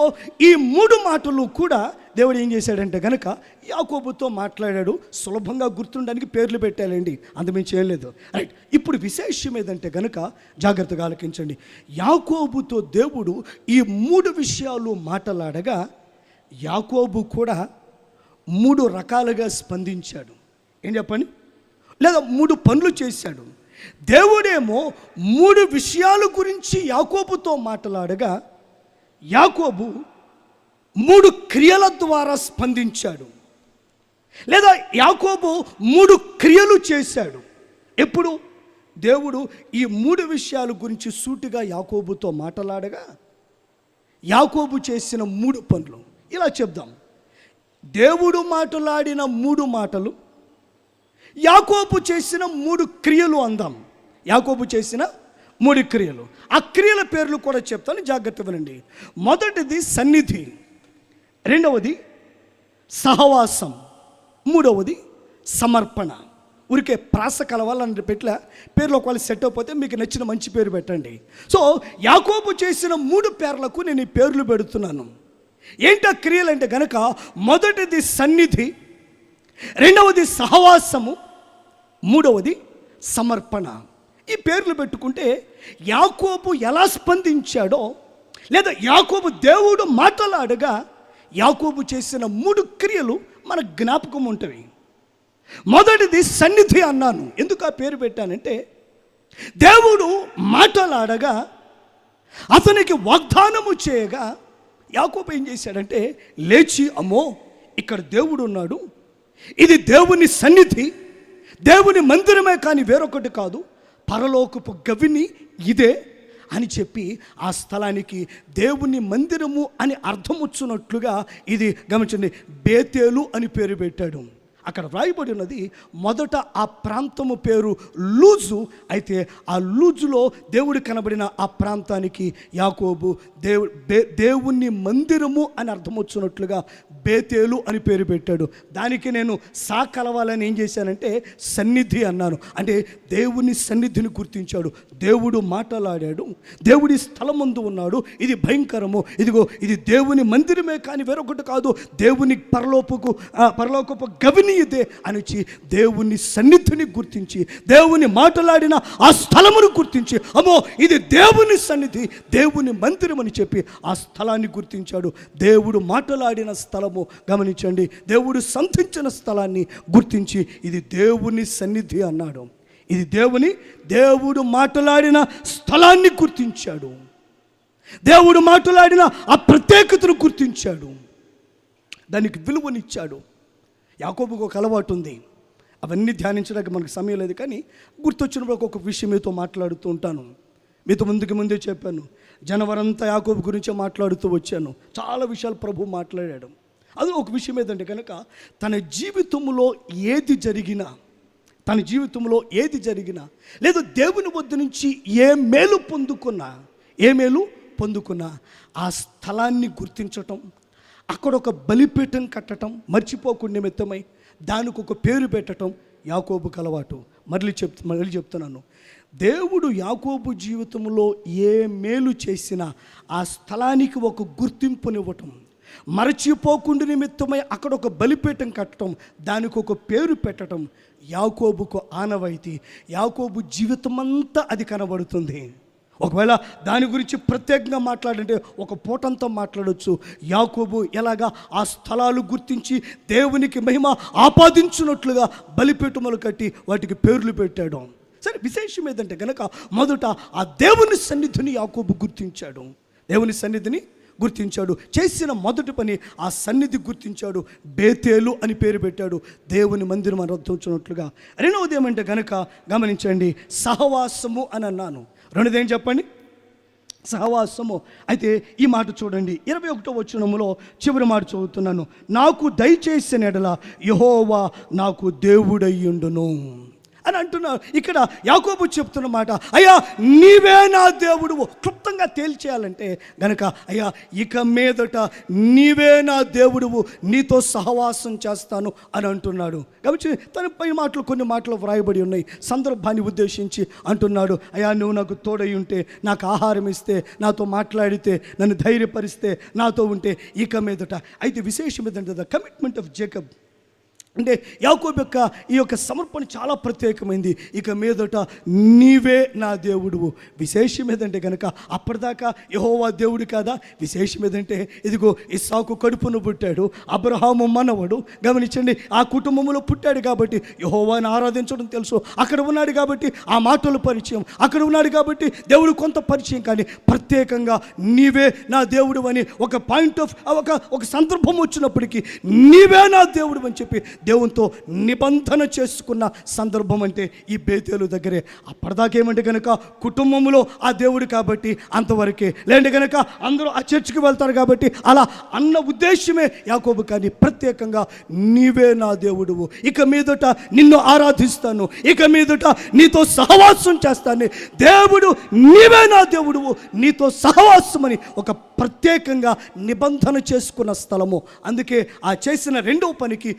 ఈ 3 మాటలు కూడా దేవుడు ఏం చేశాడంటే కనుక యాకోబుతో మాట్లాడాడు. సులభంగా గుర్తుండడానికి పేర్లు పెట్టాలండి, అంతమించి ఏం లేదు. రైట్. ఇప్పుడు విశేషం ఏదంటే కనుక జాగ్రత్తగా ఆలకించండి. యాకోబుతో దేవుడు ఈ 3 విషయాలు మాట్లాడగా యాకోబు కూడా 3 రకాలుగా స్పందించాడు. ఏం చెప్పండి? లేదా 3 పనులు చేశాడు. దేవుడేమో 3 విషయాల గురించి యాకోబుతో మాట్లాడగా యాకోబు 3 క్రియల ద్వారా స్పందించాడు. లేదా యాకోబు 3 క్రియలు చేశాడు. ఎప్పుడు దేవుడు ఈ 3 విషయాల గురించి సూటిగా యాకోబుతో మాట్లాడగా యాకోబు చేసిన 3 పనులు ఇలా చెప్దాం. దేవుడు మాట్లాడిన 3 మాటలు, యాకోబు చేసిన 3 క్రియలు అందాం. యాకోబు చేసిన 3 క్రియలు, ఆ క్రియల పేర్లు కూడా చెప్తాను, జాగ్రత్త వినండి. మొదటిది సన్నిధి, రెండవది సహవాసం, మూడవది సమర్పణ. ఊరికే ప్రాస కలవాలని పెట్టలే, పేర్లు ఒకవేళ సెట్ అయిపోతే మీకు నచ్చిన మంచి పేరు పెట్టండి. సో యాకోబు చేసిన 3 పేర్లకు నేను ఈ పేర్లు పెడుతున్నాను. ఏంటా క్రియలు అంటే కనుక మొదటిది సన్నిధి, రెండవది సహవాసము, మూడవది సమర్పణ. ఈ పేర్లు పెట్టుకుంటే యాకోబు ఎలా స్పందించాడో, లేదా యాకోబు దేవుడు మాట్లాడగా యాకోబు చేసిన 3 క్రియలు మన జ్ఞాపకం ఉంటాయి. మొదటిది సన్నిధి అన్నాను. ఎందుకు ఆ పేరు పెట్టానంటే దేవుడు మాట్లాడగా అతనికి వాగ్దానము చేయగా యాకోబు ఏం చేశాడంటే లేచి, అమ్మో ఇక్కడ దేవుడు ఉన్నాడు, ఇది దేవుని సన్నిధి, దేవుని మందిరమే కానీ వేరొకటి కాదు, పరలోకపు గవిని ఇదే అని చెప్పి ఆ స్థలానికి దేవుని మందిరము అని అర్థం వచ్చున్నట్లుగా ఇది గమనించండి, బేతేలు అని పేరు పెట్టాడు. అక్కడ వ్రాయబడి ఉన్నది మొదట ఆ ప్రాంతము పేరు లూజు. అయితే ఆ లూజులో దేవుడు కనబడిన ఆ ప్రాంతానికి యాకోబు దేవుని మందిరము అని అర్థం వచ్చినట్లుగా బేతేలు అని పేరు పెట్టాడు. దానికి నేను సా కలవాలని ఏం చేశానంటే సన్నిధి అన్నాను. అంటే దేవుని సన్నిధిని గుర్తించాడు. దేవుడు మాట్లాడాడు, దేవుడి స్థలమందు ఉన్నాడు, ఇది భయంకరము, ఇదిగో ఇది దేవుని మందిరమే కానీ వేరొకటి కాదు, దేవుని పరలోకపు గవిని ఇదే అని దేవుని సన్నిధిని గుర్తించి, దేవుని మాట్లాడిన ఆ స్థలమును గుర్తించి, అమ్మో ఇది దేవుని సన్నిధి, దేవుని మందిరం అని చెప్పి ఆ స్థలాన్ని గుర్తించాడు. దేవుడు మాట్లాడిన స్థలము గమనించండి, దేవుడు సంధించిన స్థలాన్ని గుర్తించి ఇది దేవుని సన్నిధి అన్నాడు. ఇది దేవుడు మాట్లాడిన స్థలాన్ని గుర్తించాడు, దేవుడు మాట్లాడిన ఆ ప్రత్యేకతను గుర్తించాడు, దానికి విలువనిచ్చాడు. యాకోబుకు ఒక అలవాటు ఉంది, అవన్నీ ధ్యానించడానికి మనకు సమయం లేదు, కానీ గుర్తొచ్చినప్పుడు ఒక విషయం మీతో మాట్లాడుతూ ఉంటాను. మీతో ముందే చెప్పాను, జనవరి అంతా యాకోబు గురించే మాట్లాడుతూ వచ్చాను. చాలా విషయాలు ప్రభు మాట్లాడాడు. అది ఒక విషయం ఏదంటే కనుక తన జీవితంలో ఏది జరిగినా లేదు దేవుని వద్ద నుంచి ఏ మేలు పొందుకున్నా ఆ స్థలాన్ని గుర్తించటం, అక్కడ ఒక బలిపీఠం కట్టడం, మర్చిపోకుండా నిమిత్తమై దానికి ఒక పేరు పెట్టడం యాకోబుకు అలవాటు. మళ్ళీ చెప్తున్నాను, దేవుడు యాకోబు జీవితంలో ఏ మేలు చేసినా ఆ స్థలానికి ఒక గుర్తింపునివ్వటం, మరచిపోకుండా నిమిత్తమై అక్కడ ఒక బలిపీఠం కట్టడం, దానికి ఒక పేరు పెట్టడం యాకోబుకు ఆనవాయితీ. యాకోబు జీవితం అంతా అది కనబడుతుంది. ఒకవేళ దాని గురించి ప్రత్యేకంగా మాట్లాడంటే ఒక పూటంతా మాట్లాడవచ్చు. యాకోబు ఎలాగా ఆ స్థలాలు గుర్తించి దేవునికి మహిమ ఆపాదించినట్లుగా బలిపీఠములు కట్టి వాటికి పేర్లు పెట్టాడు. సరే, విశేషం ఏదంటే కనుక మొదట ఆ దేవుని సన్నిధిని యాకోబు గుర్తించాడు. చేసిన మొదటి పని ఆ సన్నిధి గుర్తించాడు, బేతేలు అని పేరు పెట్టాడు, దేవుని మందిరం అని అర్థించినట్లుగా. రెండవది ఏమంటే కనుక గమనించండి, సహవాసము అని అన్నాను. రెండోది ఏం చెప్పండి? సహవాసము. అయితే ఈ మాట చూడండి, 21వ వచనములో చివరి మాట చదువుతున్నాను. నాకు దయచేసిన ఎడల యెహోవా నాకు దేవుడయ్యుండును అని అంటున్నారు. ఇక్కడ యాకోబు చెప్తున్న మాట, అయ్యా నీవే నా దేవుడువు. క్లుప్తంగా తేల్చేయాలంటే గనక, అయ్యా ఇక మీదట నీవే నా దేవుడువు, నీతో సహవాసం చేస్తాను అని అంటున్నాడు. కాబట్టి తన పై మాటలు కొన్ని మాటలు వ్రాయబడి ఉన్నాయి. సందర్భాన్ని ఉద్దేశించి అంటున్నాడు, అయ్యా నువ్వు నాకు తోడై ఉంటే, నాకు ఆహారం ఇస్తే, నాతో మాట్లాడితే, నన్ను ధైర్యపరిస్తే, నాతో ఉంటే ఇక మీదట. అయితే విశేషం ఏంటంటే ద కమిట్మెంట్ ఆఫ్ జేకబ్, అంటే యాకోబు యొక్క ఈ యొక్క సమర్పణ చాలా ప్రత్యేకమైంది. ఇక మీదట నీవే నా దేవుడువు. విశేషం ఏదంటే కనుక అప్పటిదాకా యెహోవా దేవుడు కాదా? విశేషం ఏదంటే ఇదిగో ఇస్సాకు కడుపును పుట్టాడు, అబ్రహాము మనవడు. గమనించండి, ఆ కుటుంబంలో పుట్టాడు కాబట్టి యెహోవాని ఆరాధించడం తెలుసు. అక్కడ ఉన్నాడు కాబట్టి ఆ మాటలు పరిచయం, అక్కడ ఉన్నాడు కాబట్టి దేవుడు కొంత పరిచయం. కానీ ప్రత్యేకంగా నీవే నా దేవుడు అని ఒక పాయింట్ ఆఫ్ ఒక సందర్భం వచ్చినప్పటికీ నీవే నా దేవుడు అని చెప్పి దేవునితో నిబంధన చేసుకున్న సందర్భం అంటే ఈ బేతేలు దగ్గరే. అప్పటిదాకేమంటే కనుక కుటుంబంలో ఆ దేవుడు కాబట్టి అంతవరకే, లేదంటే కనుక అందరూ ఆ చర్చికి వెళ్తారు కాబట్టి అలా అన్న ఉద్దేశమే యాకోబు. కానీ ప్రత్యేకంగా నీవే నా దేవుడువు, ఇక మీదట నిన్ను ఆరాధిస్తాను, ఇక మీదట నీతో సహవాసం చేస్తాను. దేవుడు నీవే నా దేవుడువు, నీతో సహవాసం అని ఒక ప్రత్యేకంగా నిబంధన చేసుకున్న స్థలము. అందుకే ఆ చేసిన రెండవ పనికి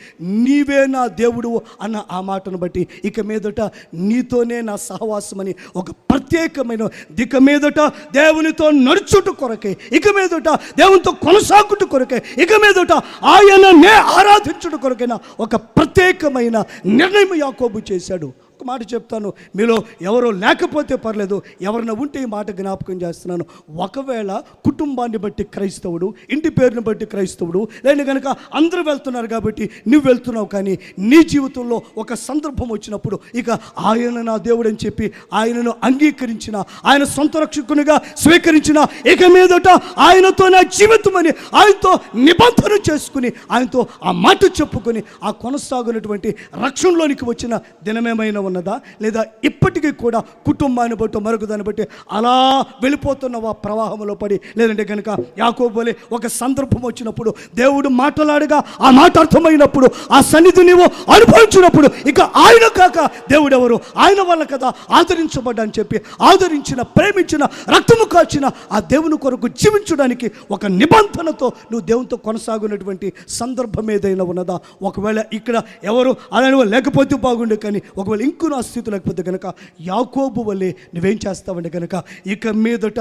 నీవే నా దేవుడు అన్న ఆ మాటను బట్టి ఇక మీదట నీతోనే నా సహవాసం అని ఒక ప్రత్యేకమైన, ఇక మీదట దేవునితో నడుచుట కొరకే, ఇక మీదట దేవునితో కొనసాగుట కొరకే, ఇక మీదట ఆయననే ఆరాధించుట కొరకైనా ఒక ప్రత్యేకమైన నిర్ణయం యాకోబు చేశాడు. ఒక మాట చెప్తాను, మీలో ఎవరో లేకపోతే పర్లేదు, ఎవరైనా ఉంటే ఈ మాట జ్ఞాపకం చేస్తున్నాను. ఒకవేళ కుటుంబాన్ని బట్టి క్రైస్తవుడు, ఇంటి పేరుని బట్టి క్రైస్తవుడు, లేని కనుక అందరూ వెళ్తున్నారు కాబట్టి నువ్వు వెళ్తున్నావు, కానీ నీ జీవితంలో ఒక సందర్భం వచ్చినప్పుడు ఇక ఆయన నా దేవుడు అని చెప్పి ఆయనను అంగీకరించిన, ఆయన సొంత రక్షకునిగా స్వీకరించిన, ఇక మీదట ఆయనతో నా జీవితం అని ఆయనతో నిబంధన చేసుకుని, ఆయనతో ఆ మాట చెప్పుకొని ఆ కొనసాగునటువంటి రక్షణలోనికి వచ్చిన దినమేమైనా ఉన్నదా? లేదా ఇప్పటికీ కూడా కుటుంబాన్ని బట్టి మరొక దాన్ని బట్టి అలా వెళ్ళిపోతున్న ప్రవాహంలో పడి, లేదంటే కనుక యాకోబు వలె ఒక సందర్భం వచ్చినప్పుడు దేవుడు మాట్లాడగా ఆ మాట అర్థమైనప్పుడు ఆ సన్నిధి నీవు అనుభవించినప్పుడు ఇక ఆయన కాక దేవుడు ఎవరు? ఆయన వల్ల కదా ఆదరించబడ్డా అని చెప్పి ఆదరించిన, ప్రేమించిన, రక్తము కాచిన ఆ దేవుని కొరకు జీవించడానికి ఒక నిబంధనతో నువ్వు దేవునితో కొనసాగునటువంటి సందర్భం ఏదైనా ఉన్నదా? ఒకవేళ ఇక్కడ ఎవరు అలా లేకపోతే బాగుండే, కానీ ఒకవేళ ఇంకో నా స్థితి లేకపోతే కనుక యాకోబు వల్లే నువ్వేం చేస్తావంటే కనుక ఇక మీదట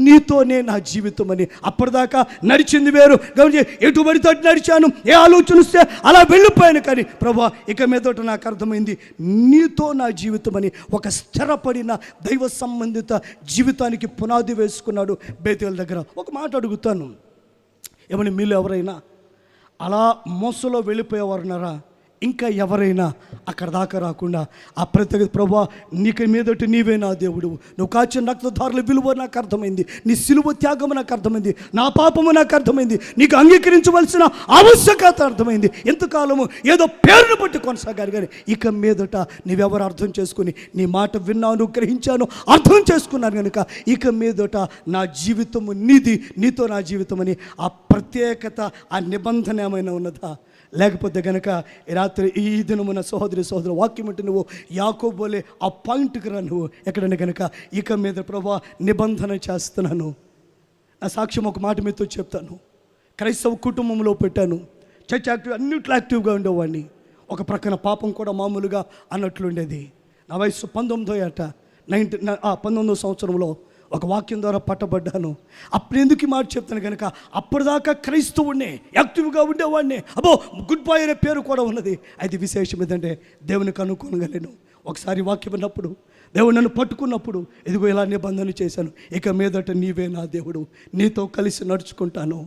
నీతోనే నా జీవితం అని. అప్పటిదాకా నడిచింది వేరు, గమనించి ఎటు పడితే అటు నడిచాను, ఏ ఆలోచన వస్తే అలా వెళ్ళిపోయాను, కానీ ప్రభా ఇక మీదట నాకు అర్థమైంది నీతో నా జీవితం అని ఒక స్థిరపడిన దైవ సంబంధిత జీవితానికి పునాది వేసుకున్నాడు బేతేలు దగ్గర. ఒక మాట అడుగుతాను, ఏమని మీలో ఎవరైనా అలా మోసలో వెళ్ళిపోయేవారున్నారా? ఇంకా ఎవరైనా అక్కడ దాకా రాకుండా ఆ ప్రత్యేక ప్రభా నీకు మీదటి నీవే నా దేవుడు, నువ్వు కాచిన రక్తధారుల విలువ నాకు అర్థమైంది, నీ సిలువ త్యాగము నాకు అర్థమైంది, నా పాపము నాకు అర్థమైంది, నీకు అంగీకరించవలసిన ఆవశ్యకత అర్థమైంది. ఎంతకాలము ఏదో పేరును బట్టి కొనసాగారు, కానీ ఇక మీదట నీవెవరు అర్థం చేసుకుని నీ మాట విన్నాను, గ్రహించాను, అర్థం చేసుకున్నాను కనుక ఇక మీదట నా జీవితము నీది, నీతో నా జీవితం అని ఆ ప్రత్యేకత, ఆ నిబంధన ఏమైనా ఉన్నదా? లేకపోతే కనుక రాత్రి ఈ దినమున సహోదరి వాక్యం అంటే నువ్వు యాకోబు వలె ఆ పాయింట్కి రా. నువ్వు ఎక్కడైనా కనుక ఇక మీద ప్రభా నిబంధన చేస్తున్నాను. నా సాక్ష్యం ఒక మాట మీతో చెప్తాను. క్రైస్తవ కుటుంబంలో పెట్టాను, చర్చ్ యాక్టివ్ అన్నిట్లో యాక్టివ్గా ఉండేవాడిని. ఒక ప్రక్కన పాపం కూడా మామూలుగా అన్నట్లుండేది. నా వయసు 19 సంవత్సరంలో ఒక వాక్యం ద్వారా పట్టబడ్డాను. అప్పుడు ఎందుకు ఈ మాట చెప్తాను కనుక అప్పటిదాకా క్రైస్తవుడినే, యాక్టివ్గా ఉండేవాడిని. అబ్బో గుడ్ బాయ్ అనే పేరు కూడా ఉన్నది. అయితే విశేషం ఏంటంటే దేవునికి అనుకోగలను. ఒకసారి వాక్యం విన్నప్పుడు దేవుడు నన్ను పట్టుకున్నప్పుడు ఇదిగో ఇలా నిబంధన చేశాను, ఇక మీదట నీవే నా దేవుడు, నీతో కలిసి నడుచుకుంటాను.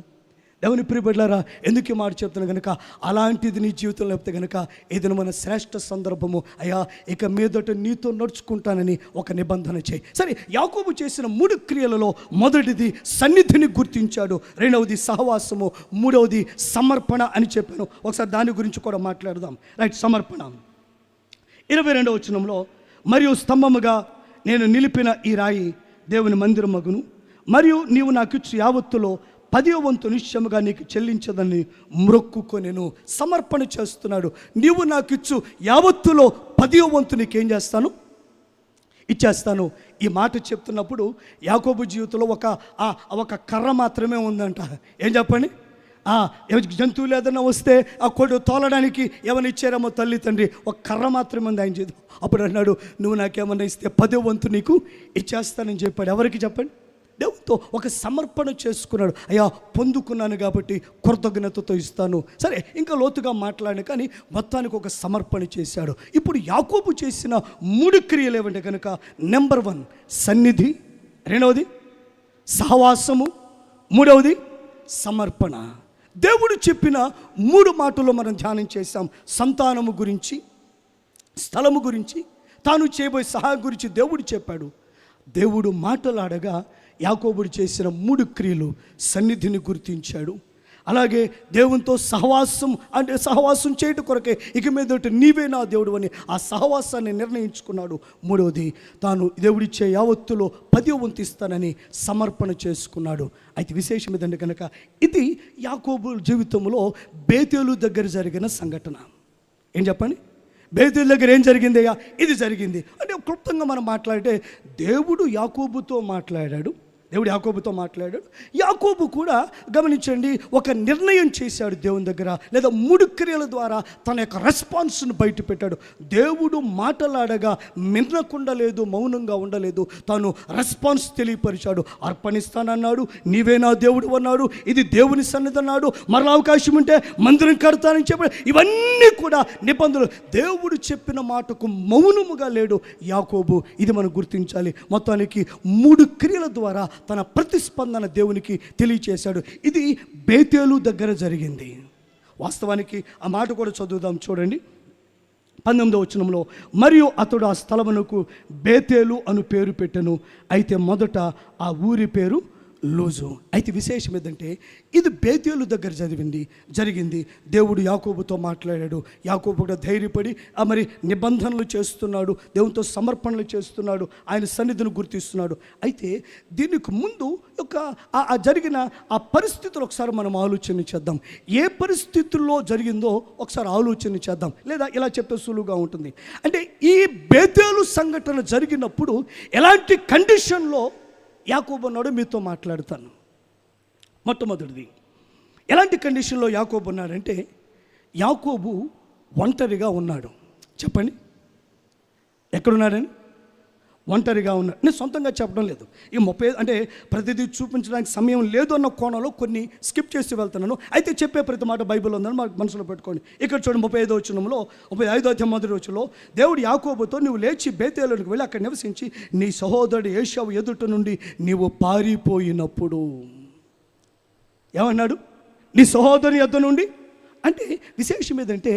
దేవుని ప్రియబిడ్డలారా, ఎందుకు మాట చెప్తాను కనుక అలాంటిది నీ జీవితంలో లేకపోతే కనుక ఇది మన శ్రేష్ఠ సందర్భము. అయ్యా ఇక మీదట నీతో నడుచుకుంటానని ఒక నిబంధన చేయి. సరే, యాకోబు చేసిన 3 క్రియలలో మొదటిది సన్నిధిని గుర్తించాడు, రెండవది సహవాసము, మూడవది సమర్పణ అని చెప్పాను. ఒకసారి దాని గురించి కూడా మాట్లాడదాం. రైట్, సమర్పణ. 22వ వచనంలో, మరియు స్తంభముగా నేను నిలిపిన ఈ రాయి దేవుని మందిరం మగును, మరియు నీవు నాకు ఇచ్చు యావత్తులో 10వ వంతు నిశ్చయముగా నీకు చెల్లించదని మ్రొక్కుకొనెను. సమర్పణ చేస్తున్నాడు. నీవు నాకు ఇచ్చు యావత్తులో 10వ వంతు నీకేం చేస్తాను, ఇచ్చేస్తాను. ఈ మాట చెప్తున్నప్పుడు యాకోబు జీవితంలో ఒక కర్ర మాత్రమే ఉందంట. ఏం చెప్పండి, జంతువులు ఏదైనా వస్తే ఆ కొడు తోలడానికి ఏమైనా ఇచ్చారేమో తల్లి తండ్రి, ఒక కర్ర మాత్రమే ఉంది ఆయన చేతి. అప్పుడు అన్నాడు, నువ్వు నాకేమన్నా ఇస్తే 10వ వంతు నీకు ఇచ్చేస్తానని చెప్పాడు. ఎవరికి చెప్పండి, దేవునితో ఒక సమర్పణ చేసుకున్నాడు. అయ్యా పొందుకున్నాను కాబట్టి కృతజ్ఞతతో ఇస్తాను. సరే, ఇంకా లోతుగా మాట్లాడాను, కానీ మొత్తానికి ఒక సమర్పణ చేశాడు. ఇప్పుడు యాకోబు చేసిన 3 క్రియలు ఏమంటే కనుక, నెంబర్ 1 సన్నిధి, 2వది సహవాసము, 3వది సమర్పణ. దేవుడు చెప్పిన 3 మాటలు మనం ధ్యానం చేశాం. సంతానము గురించి, స్థలము గురించి, తాను చేయబోయే సహాయం గురించి దేవుడు చెప్పాడు. దేవుడు మాటలాడగా యాకోబుడు చేసిన 3 క్రియలు సన్నిధిని గుర్తించాడు. అలాగే దేవునితో సహవాసం చేయటం కొరకే ఇక మీదట నీవే నా దేవుడు అని ఆ సహవాసాన్ని నిర్ణయించుకున్నాడు. 3వది తాను దేవుడిచ్చే యావత్తులో 10వ వంతు ఇస్తానని సమర్పణ చేసుకున్నాడు. అయితే విశేషం ఏదంటే కనుక, ఇది యాకోబు జీవితంలో బేతేలు దగ్గర జరిగిన సంఘటన. ఏం చెప్పండి, బేతేలు దగ్గర ఏం జరిగిందయ్యా? ఇది జరిగింది అంటే క్లుప్తంగా మనం మాట్లాడితే, దేవుడు యాకోబుతో మాట్లాడాడు. యాకోబు కూడా గమనించండి, ఒక నిర్ణయం చేశాడు దేవుని దగ్గర, లేదా 3 క్రియల ద్వారా తన యొక్క రెస్పాన్స్ను బయట పెట్టాడు. దేవుడు మాటలాడగా మిన్నకుండా లేదు, మౌనంగా ఉండలేదు, తాను రెస్పాన్స్ తెలియపరిచాడు. అర్పణిస్తానన్నాడు, నీవే నా దేవుడు అన్నాడు, ఇది దేవుని సన్నిధి అన్నాడు, మరలా అవకాశం ఉంటే మందిరం కడతానని చెప్పాడు. ఇవన్నీ కూడా నిబంధనలు. దేవుడు చెప్పిన మాటకు మౌనముగా లేడు యాకోబు. ఇది మనం గుర్తించాలి. మొత్తానికి 3 క్రియల ద్వారా తన ప్రతిస్పందన దేవునికి తెలియచేశాడు. ఇది బేతేలు దగ్గర జరిగింది. వాస్తవానికి ఆ మాట కూడా చదువుదాం, చూడండి 19వ వచనంలో, మరియు అతడు ఆ స్థలమునకు బేతేలు అను పేరు పెట్టెను. అయితే మొదట ఆ ఊరి పేరు లూజు. అయితే విశేషం ఏంటంటే, ఇది బేతేలు దగ్గర జరిగింది. దేవుడు యాకోబుతో మాట్లాడాడు. యాకోబు కూడా ధైర్యపడి మరి నిబంధనలు చేస్తున్నాడు, దేవునితో సమర్పణలు చేస్తున్నాడు, ఆయన సన్నిధిని గుర్తిస్తున్నాడు. అయితే దీనికి ముందు జరిగిన ఆ పరిస్థితులు ఒకసారి మనం ఆలోచన చేద్దాం. ఏ పరిస్థితుల్లో జరిగిందో ఒకసారి ఆలోచన చేద్దాం, లేదా ఇలా చెప్తే సులువుగా ఉంటుంది. అంటే ఈ బేతేలు సంఘటన జరిగినప్పుడు ఎలాంటి కండిషన్లో యాకోబు ఉన్నాడు మీతో మాట్లాడతాను. మొట్టమొదటిది, ఎలాంటి కండిషన్లో యాకోబు ఉన్నాడంటే, యాకోబు ఒంటరిగా ఉన్నాడు. చెప్పండి, ఎక్కడున్నాడని? ఒంటరిగా ఉన్నాడు. నేను సొంతంగా చెప్పడం లేదు, ఈ 30 అంటే ప్రతిదీ చూపించడానికి సమయం లేదు అన్న కోణంలో కొన్ని స్కిప్ చేసి వెళ్తున్నాను. అయితే చెప్పే ప్రతి మాట బైబిల్ ఉందని మాకు మనసులో పెట్టుకోండి. ఇక్కడ చూడండి 35వ వచనంలో, 35వ అధ్యాయం మొదటి వచనంలో, దేవుడు యాకోబుతో, నువ్వు లేచి బేతేలునికి వెళ్ళి అక్కడ నివసించి నీ సహోదరుడు ఏశావు ఎదుట నుండి నీవు పారిపోయినప్పుడు. ఏమన్నాడు? నీ సహోదరుని యొద్ద నుండి. అంటే విశేషం ఏదంటే,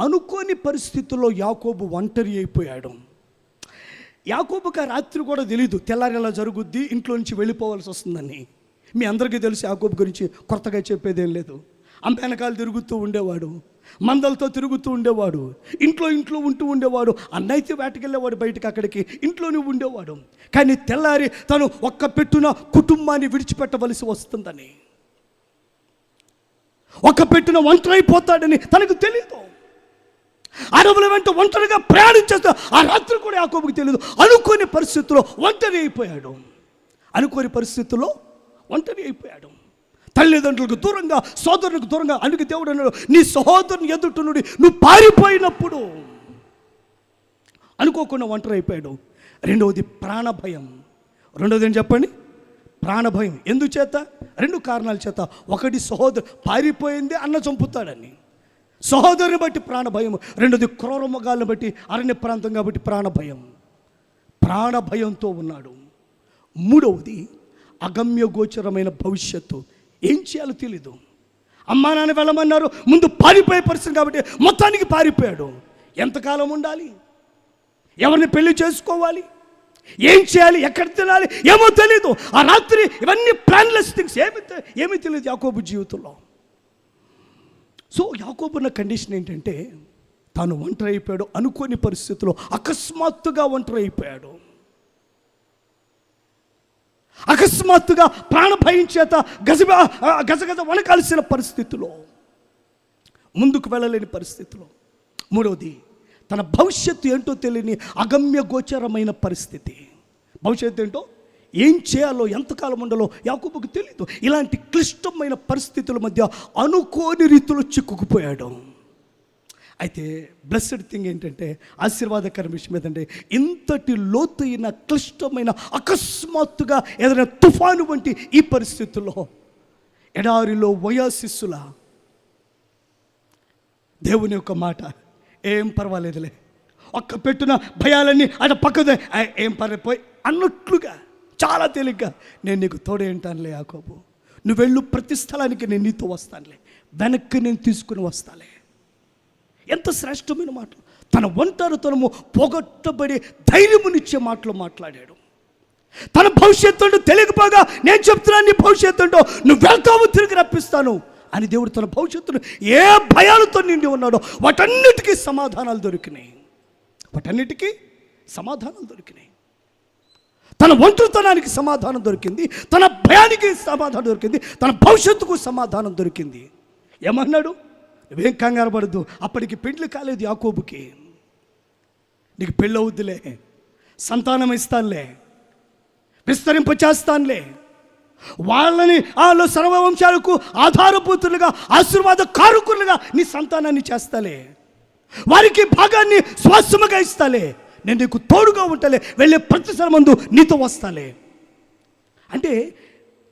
అనుకోని పరిస్థితుల్లో యాకోబు ఒంటరి అయిపోయాడు. యాకోబుకి రాత్రి కూడా తెలీదు తెల్లారి ఎలా జరుగుద్ది, ఇంట్లో నుంచి వెళ్ళిపోవాల్సి వస్తుందని. మీ అందరికీ తెలుసు, యాకోబు గురించి కొత్తగా చెప్పేదేం లేదు. వెనకాల తిరుగుతూ ఉండేవాడు, మందలతో తిరుగుతూ ఉండేవాడు, ఇంట్లో ఉంటూ ఉండేవాడు. అన్నైతే వేటకెళ్ళేవాడు బయటకు, అక్కడికి ఇంట్లోనే ఉండేవాడు. కానీ తెల్లారి తను ఒక్క పెట్టున కుటుంబాన్ని విడిచిపెట్టవలసి వస్తుందని, ఒక్క పెట్టున ఒంటరైపోతాడని తనకు తెలియదు. అడవుల వెంట ఒంటరిగా ప్రయాణించేస్తా ఆ రాత్రి కూడా యాకోబుకి తెలియదు. అనుకోని పరిస్థితుల్లో ఒంటరి అయిపోయాడు. తల్లిదండ్రులకు దూరంగా, సోదరునికి దూరంగా. అందుకే దేవుడు అన్నాడు, నీ సహోదరుని ఎదుట నుండి నువ్వు పారిపోయినప్పుడు. అనుకోకుండా ఒంటరి అయిపోయాడు. 2వది ప్రాణభయం. 2వది ఏం చెప్పండి? ప్రాణభయం. ఎందుచేత? 2 కారణాల చేత. ఒకటి, సహోదరు పారిపోయింది, అన్న చంపుతాడని, సహోదరుని బట్టి ప్రాణభయం. 2వది, క్రూర మృగాలను బట్టి, అరణ్య ప్రాంతం కాబట్టి ప్రాణభయంతో ఉన్నాడు. 3వది, అగమ్య గోచరమైన భవిష్యత్తు. ఏం చేయాలో తెలీదు. అమ్మా నాన్న వెళ్ళమన్నారు, ముందు పారిపోయే పరిస్థితి కాబట్టి మొత్తానికి పారిపోయాడు. ఎంతకాలం ఉండాలి? ఎవరిని పెళ్లి చేసుకోవాలి? ఏం చేయాలి? ఎక్కడ తినాలి? ఏమో తెలీదు. ఆ రాత్రి ఇవన్నీ ప్లాన్లెస్ థింగ్స్, ఏమీ తెలియదు యాకోబు జీవితంలో. సో యాకోబు ఉన్న కండిషన్ ఏంటంటే, తాను ఒంటరి అయిపోయాడు. అనుకోని పరిస్థితుల్లో అకస్మాత్తుగా ఒంటరి అయిపోయాడు. అకస్మాత్తుగా ప్రాణభయం చేత గజగజ వణకాల్సిన పరిస్థితిలో, ముందుకు వెళ్ళలేని పరిస్థితిలో. మూడవది, తన భవిష్యత్తు ఏంటో తెలియని అగమ్య గోచరమైన పరిస్థితి. భవిష్యత్తు ఏంటో, ఏం చేయాలో, ఎంతకాలం ఉండాలో యాకోబుకు తెలియదు. ఇలాంటి క్లిష్టమైన పరిస్థితుల మధ్య అనుకోని రీతిలో చిక్కుకుపోయాడు. అయితే బ్లెస్డ్ థింగ్ ఏంటంటే, ఆశీర్వాదకర విషయం ఏంటంటే, ఇంతటి లోతైన క్లిష్టమైన అకస్మాత్తుగా ఏదైనా తుఫాను వంటి ఈ పరిస్థితుల్లో, ఎడారిలో వయాశిస్సుల దేవుని యొక్క మాట, ఏం పర్వాలేదులే, ఒక్క పెట్టున భయాలన్నీ అటు పక్కదే, ఏం పర్లేదు పోయి అన్నట్లుగా చాలా తేలిగ్గా, నేను నీకు తోడే ఉంటానులే యాకోబు, నువ్వు వెళ్ళు ప్రతి స్థలానికి నేను నీతో వస్తానులే, వెనక్కి నేను తీసుకుని వస్తాలే. ఎంత శ్రేష్టమైన మాటలు! తన ఒంటరితనము పోగొట్టబడి ధైర్యమునిచ్చే మాటలు మాట్లాడాడు. తన భవిష్యత్తు తెలియకపోగా, నేను చెప్తున్నాను నీ భవిష్యత్తు ఏంటో, నువ్వు వెళ్తావు, తిరిగి రప్పిస్తాను అని దేవుడు తన భవిష్యత్తును ఏ భయాలతో నిండి ఉన్నాడో వాటన్నిటికీ సమాధానాలు దొరికినాయి. వాటన్నిటికీ సమాధానాలు దొరికినాయి. తన ఒంటరితనానికి సమాధానం దొరికింది, తన భయానికి సమాధానం దొరికింది, తన భవిష్యత్తుకు సమాధానం దొరికింది. ఏమన్నాడు? నువ్వేం కంగారు పడద్దు, అప్పటికి పెండ్లి కాలేదు యాకోబుకి, నీకు పెళ్ళి అవుద్దులే, సంతానం ఇస్తానులే, విస్తరింపచేస్తానులే, వాళ్ళని వాళ్ళు సర్వవంశాలకు ఆధారభూతులుగా, ఆశీర్వాద కారకులుగా నీ సంతానాన్ని చేస్తాలే, వారికి భాగాన్ని స్వాస్థ్యముగా ఇస్తాలే, నేను నీకు తోడుగా ఉంటాలే, వెళ్ళే ప్రతి స్థలమందు నీతో వస్తాలే. అంటే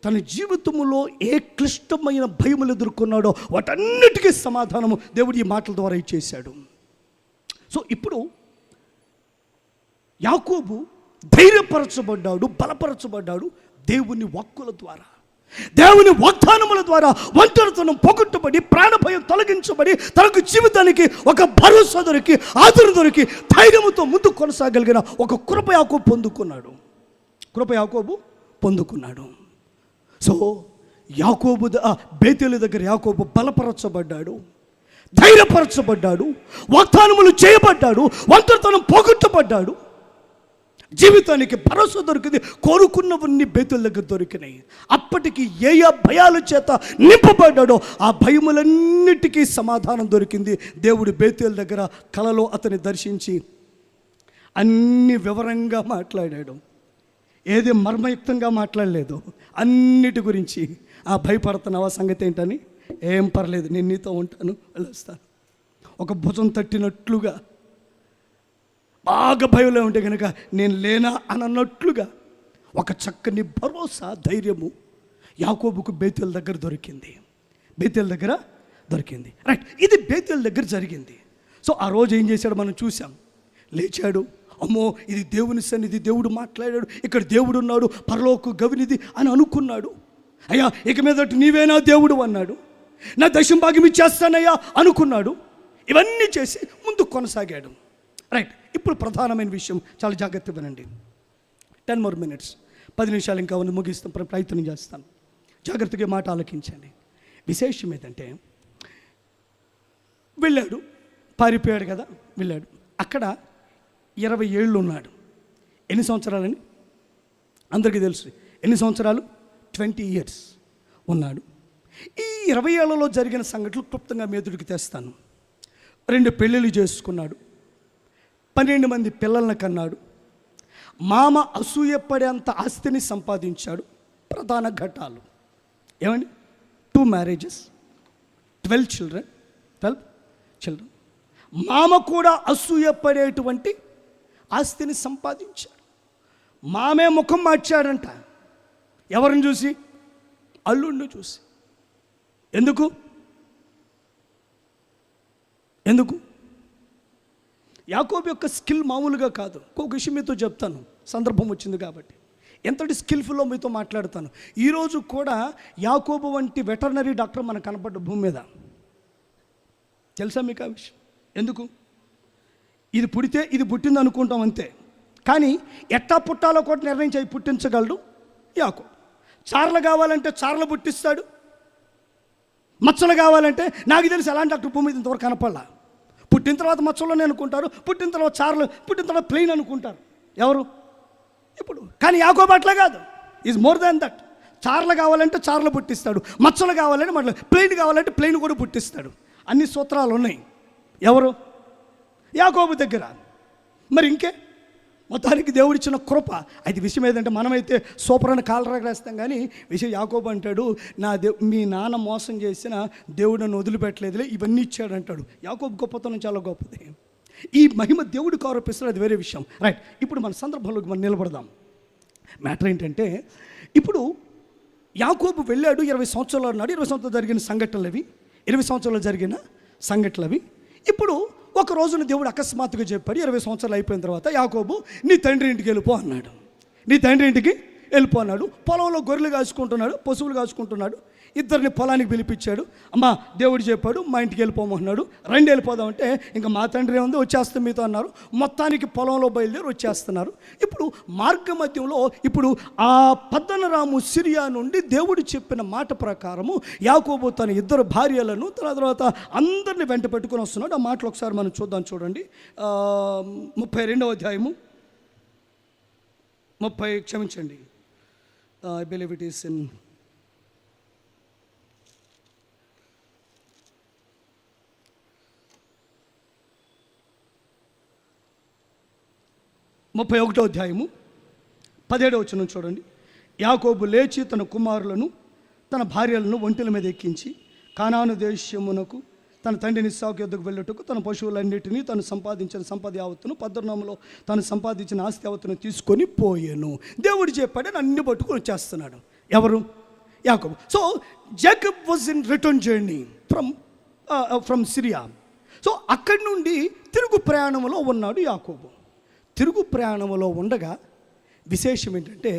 తన జీవితంలో ఏ క్లిష్టమైన భయములు ఎదుర్కొన్నాడో వాటన్నిటికీ సమాధానము దేవుడు ఈ మాటల ద్వారా ఇచ్చేశాడు. సో ఇప్పుడు యాకోబు ధైర్యపరచబడ్డాడు, బలపరచబడ్డాడు దేవుని వాక్కుల ద్వారా, దేవుని వాగ్దానముల ద్వారా. ఒంటరితనం పోగొట్టబడి, ప్రాణభయం తొలగించబడి, తనకు జీవితానికి ఒక భరోసా దొరికి, ఆదరణ దొరికి, ధైర్యముతో ముందు కొనసాగలిగిన ఒక కృప యాకోబు పొందుకున్నాడు. సో యాకోబు బేతేలు దగ్గర యాకోబు బలపరచబడ్డాడు, ధైర్యపరచబడ్డాడు, వాగ్దానములు చేయబడ్డాడు, ఒంటరితనం పోగొట్టబడ్డాడు, జీవితానికి భరోసా దొరికింది, కోరుకున్నవన్నీ బేతేలు దగ్గర దొరికినాయి. అప్పటికి ఏ భయాల చేత నింపబడ్డాడో ఆ భయములన్నిటికీ సమాధానం దొరికింది. దేవుడు బేతేలు దగ్గర కలలో అతన్ని దర్శించి అన్ని వివరంగా మాట్లాడాడు. ఏది మర్మయుక్తంగా మాట్లాడలేదు, అన్నిటి గురించి. భయపడుతున్నావా, సంగతి ఏంటని, ఏం పర్లేదు, నేను నీతో ఉంటాను, వెళ్ళొస్తాను, ఒక భుజం తట్టినట్లుగా. బాగా భయంలో ఉంటే కనుక నేను లేనా అని అన్నట్లుగా ఒక చక్కని భరోసా, ధైర్యము యాకోబుకు బేతేలు దగ్గర దొరికింది. రైట్, ఇది బేతేలు దగ్గర జరిగింది. సో ఆ రోజు ఏం చేశాడు మనం చూసాం. లేచాడు, అమ్మో ఇది దేవుని సన్నిధి, దేవుడు మాట్లాడాడు, ఇక్కడ దేవుడు ఉన్నాడు, పరలోక గవినిది అని అనుకున్నాడు. అయ్యా ఇక మీదటి నీవేనా దేవుడు అన్నాడు. నా దశం భాగం ఇచ్చేస్తానయ్యా అనుకున్నాడు. ఇవన్నీ చేసి ముందు కొనసాగాడు. రైట్, ఇప్పుడు ప్రధానమైన విషయం చాలా జాగ్రత్తగా వినండి. 10 more minutes, 10 నిమిషాలు ఇంకా ముగిస్తాం, ప్రయత్నం చేస్తాను. జాగ్రత్తగా మాట ఆలకించండి. విశేషం ఏంటంటే, వెళ్ళాడు, పారిపోయాడు కదా, వెళ్ళాడు. అక్కడ 20 ఏళ్ళు ఉన్నాడు. ఎన్ని సంవత్సరాలని అందరికీ తెలుసు. ఎన్ని సంవత్సరాలు? 20 years ఉన్నాడు. ఈ 20 ఏళ్లలో జరిగిన సంఘటనలు క్లుప్తంగా మెదుడికి తెస్తాను. 2 పెళ్ళిళ్ళు చేసుకున్నాడు, 12 మంది పిల్లలను కన్నాడు, మామ అసూయపడేంత ఆస్తిని సంపాదించాడు. ప్రధాన ఘట్టాలు ఏమండి? 2 marriages, 12 children. మామ కూడా అసూయపడేటువంటి ఆస్తిని సంపాదించాడు. మామే ముఖం మార్చాడంట. ఎవరిని చూసి? అల్లుడిని చూసి. ఎందుకు? యాకోబు యొక్క స్కిల్ మామూలుగా కాదు. ఇంకొక విషయం మీతో చెప్తాను, సందర్భం వచ్చింది కాబట్టి. ఎంతటి స్కిల్ఫుల్లో మీతో మాట్లాడుతాను. ఈరోజు కూడా యాకోబు వంటి వెటర్నరీ డాక్టర్ మనకు కనపడ్డ భూమి మీద. తెలుసా మీకు ఆ విషయం? ఎందుకు? ఇది పుడితే ఇది పుట్టింది అనుకుంటాం అంతే, కానీ ఎట్టా పుట్టాలో కూడా నిర్ణయించి పుట్టించగలడు యాకోబు. చార్లు కావాలంటే చార్లు పుట్టిస్తాడు, మచ్చలు కావాలంటే, నాకు తెలిసి అలాంటి డాక్టర్ భూమి మీద ఇంతవరకు కనపడలా. పుట్టిన తర్వాత మచ్చల్లోనే అనుకుంటారు, పుట్టిన తర్వాత చార్లు, పుట్టిన తర్వాత ప్లెయిన్ అనుకుంటారు ఎవరు ఇప్పుడు. కానీ యాకోబు అట్లా కాదు. Is more than that. చార్లు కావాలంటే చార్లు పుట్టిస్తాడు, మచ్చలు కావాలంటే మళ్ళీ ప్లెయిన్ కావాలంటే ప్లెయిన్ కూడా పుట్టిస్తాడు. అన్ని సూత్రాలు ఉన్నాయి. ఎవరు? యాకోబు దగ్గర. మరి ఇంకే మొత్తానికి దేవుడిచ్చిన కృప. అది విషయం ఏదంటే మనమైతే సూపర్ అని కాలరాగా రాస్తాం, కానీ విషయం యాకోబు అంటాడు, మీ నాన్న మోసం చేసిన దేవుడు నన్ను వదిలిపెట్టలేదులే, ఇవన్నీ ఇచ్చాడు అంటాడు. యాకోబు గొప్పతనం చాలా గొప్పది. ఈ మహిమ దేవుడికి ఆరోపిస్తాడు, అది వేరే విషయం. రైట్, ఇప్పుడు మన సందర్భంలోకి మనం నిలబడదాం. మ్యాటర్ ఏంటంటే, ఇప్పుడు యాకోబు వెళ్ళాడు, 20 సంవత్సరాలు అన్నాడు. 20 సంవత్సరాలు జరిగిన సంఘటనలు అవి, 20 సంవత్సరాలు జరిగిన సంఘటనలు అవి. ఇప్పుడు ఒక రోజున దేవుడు అకస్మాత్తుగా చెప్పాడు, 20 సంవత్సరాలు అయిపోయిన తర్వాత, యాకోబు నీ తండ్రి ఇంటికి వెళ్ళిపో అన్నాడు. నీ తండ్రి ఇంటికి వెళ్ళిపో అన్నాడు. పొలంలో గొర్రెలు కాచుకుంటున్నాడు, పశువులు కాచుకుంటున్నాడు. ఇద్దరిని పొలానికి పిలిపించాడు. అమ్మా దేవుడు చెప్పాడు మా ఇంటికి వెళ్ళిపోమన్నాడు, రండి వెళ్ళిపోదామంటే, ఇంకా మా తండ్రి ఉంది వచ్చేస్తాం మీతో అన్నారు. మొత్తానికి పొలంలో బయలుదేరి వచ్చేస్తున్నారు. ఇప్పుడు మార్గ మధ్యంలో ఇప్పుడు ఆ పద్దనరాము సిరియా నుండి దేవుడు చెప్పిన మాట ప్రకారము యాకోబు తన 2 భార్యలను తర్వాత అందరిని వెంట పెట్టుకుని వస్తున్నాడు. ఆ మాటలు ఒకసారి మనం చూద్దాం. చూడండి, 32వ అధ్యాయము, 30 I believe it is in 31వ అధ్యాయము 17వ వచనం చూడండి. యాకోబు లేచి తన కుమారులను తన భార్యలను ఒంటెల మీద ఎక్కించి కానాను దేశమునకు తన తండ్రిని ఇస్సాకు యొద్దకు వెళ్ళుటకు తన పశువులన్నిటినీ తను సంపాదించిన సంపద యావత్తును పద్దనరాములో తను సంపాదించిన ఆస్తి యావత్తును తీసుకొని పోయాను. దేవుడు చెప్పాడని అన్ని పట్టుకొని వచ్చేస్తున్నాడు. ఎవరు? యాకోబు. So Jacob was in return journey from Syria. So అక్కడి నుండి తిరుగు ప్రయాణంలో ఉన్నాడు యాకోబు. తిరుగు ప్రయాణంలో ఉండగా విశేషం ఏంటంటే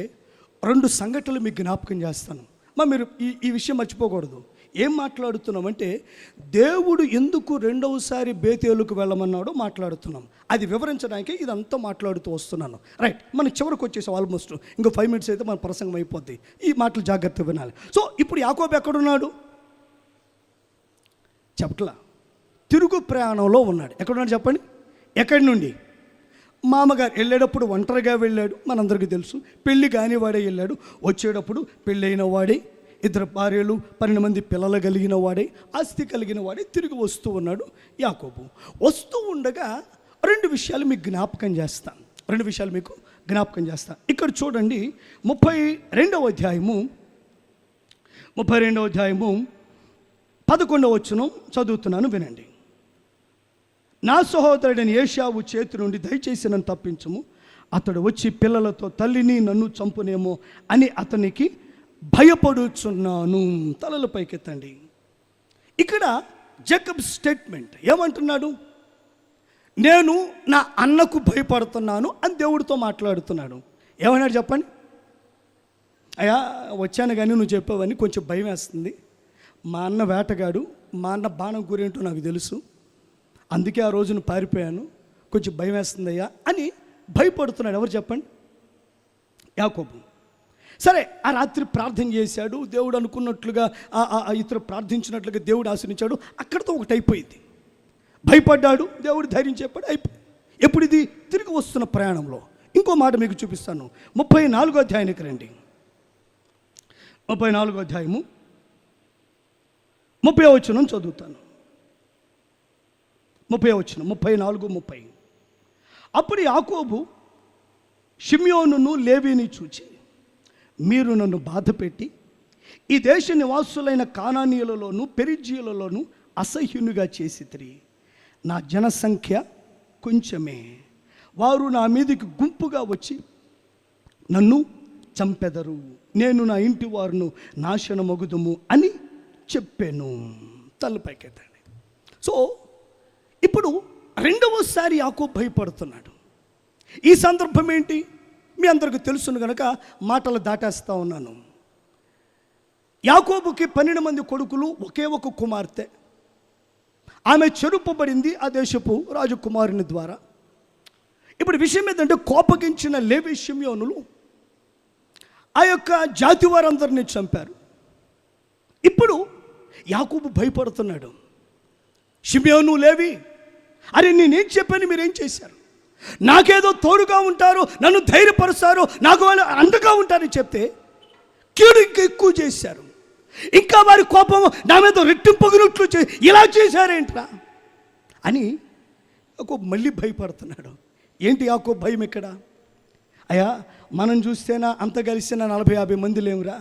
2 సంఘటనలు మీకు జ్ఞాపకం చేస్తాను. మీరు ఈ విషయం మర్చిపోకూడదు. ఏం మాట్లాడుతున్నామంటే, దేవుడు ఎందుకు రెండవసారి బేతేలుకు వెళ్ళమన్నాడో మాట్లాడుతున్నాం. అది వివరించడానికి ఇదంతా మాట్లాడుతూ వస్తున్నాను. రైట్, మనం చివరికి వచ్చేసాం. ఆల్మోస్ట్ ఇంకో 5 minutes అయితే మన ప్రసంగం అయిపోద్ది. ఈ మాటలు జాగ్రత్తగా వినాలి. సో ఇప్పుడు యాకోబు ఎక్కడున్నాడు చెప్పట్లా? తిరుగు ప్రయాణంలో ఉన్నాడు. ఎక్కడున్నాడు చెప్పండి? ఎక్కడి నుండి? మామగారు వెళ్ళేటప్పుడు ఒంటరిగా వెళ్ళాడు, మనందరికీ తెలుసు. పెళ్ళి కాని వాడే వెళ్ళాడు. వచ్చేటప్పుడు పెళ్ళైన వాడే, 2 భార్యలు, 12 మంది పిల్లలు కలిగిన వాడే, ఆస్తి కలిగిన వాడే తిరిగి వస్తూ ఉన్నాడు యాకోబు. వస్తూ ఉండగా 2 విషయాలు మీకు జ్ఞాపకం చేస్తాను. 2 విషయాలు మీకు జ్ఞాపకం చేస్తాను. ఇక్కడ చూడండి, 32వ అధ్యాయము 11వ వచనం చదువుతున్నాను, వినండి. నా సహోదరుడని ఏశావు చేతి నుండి దయచేసి నన్ను తప్పించుము. అతడు వచ్చి పిల్లలతో తల్లిని నన్ను చంపునేమో అని అతనికి భయపడుచున్నాను. తలల పైకెత్తండి. ఇక్కడ జాకబ్ స్టేట్మెంట్ ఏమంటున్నాడు? నేను నా అన్నకు భయపడుతున్నాను అని దేవుడితో మాట్లాడుతున్నాడు. ఏమన్నాడు చెప్పండి? అయ్యా వచ్చాను కానీ నువ్వు చెప్పావని కొంచెం భయం వేస్తుంది. మా అన్న వేటగాడు, మా అన్న బాణం గురేంటో నాకు తెలుసు, అందుకే ఆ రోజును పారిపోయాను, కొంచెం భయం వేస్తుందయ్యా అని భయపడుతున్నాడు. ఎవరు చెప్పండి? యాకోబు. సరే, ఆ రాత్రి ప్రార్థన చేశాడు. దేవుడు అనుకున్నట్లుగా ఇతరు ప్రార్థించినట్లుగా దేవుడు ఆశ్రయించాడు. అక్కడితో ఒకటి అయిపోయింది. భయపడ్డాడు, దేవుడు ధైర్యం చెప్పాడు, అయిపోయింది. ఎప్పుడు ఇది? తిరిగి వస్తున్న ప్రయాణంలో. ఇంకో మాట మీకు చూపిస్తాను. 34వ అధ్యాయానికి రండి. 34వ అధ్యాయము 30వ వచనం చదువుతాను. 30వ వచనం, 34:30. అప్పుడు యాకోబు షిమ్యోనును లేవీని చూచి, మీరు నన్ను బాధపెట్టి ఈ దేశ నివాసులైన కానానీయులలోను పెరిజ్జీయులలోను అసహ్యునిగా చేసితిరి. నా జనసంఖ్య కొంచెమే, వారు నా మీదికి గుంపుగా వచ్చి నన్ను చంపెదరు, నేను నా ఇంటి వారును నాశనమగుదుము అని చెప్పాను. తలపైకెత్తండి. సో ఇప్పుడు రెండవసారి యాకోబు భయపడుతున్నాడు. ఈ సందర్భం ఏంటి మీ అందరికీ తెలుసును కనుక మాటలు దాటేస్తా ఉన్నాను. యాకోబుకి 12 మంది కొడుకులు, ఒకే ఒక కుమార్తె. ఆమె చెరుపబడింది ఆ దేశపు రాజకుమారుని ద్వారా. ఇప్పుడు విషయం ఏంటంటే, కోపగించిన లేవి షిమ్యోనులు ఆ యొక్క జాతి వారందరినీ చంపారు. ఇప్పుడు యాకోబు భయపడుతున్నాడు. షిమ్యోను, లేవి, అరే నేనేం చెప్పాను, మీరేం చేశారు? నాకేదో తోడుగా ఉంటారు, నన్ను ధైర్యపరుస్తారు, నాకు వాళ్ళు అండగా ఉంటారని చెప్తే కీడు ఇంకా ఎక్కువ చేశారు. ఇంకా వారి కోపం నా మీద రెట్టింపగినట్లు ఇలా చేశారేంట్రా అని యాకోబు మళ్ళీ భయపడుతున్నాడు. ఏంటి యాకోబు భయం ఇక్కడ? అయ్యా మనం చూస్తేనా అంత కలిసిన 40-50 మంది లేవురా,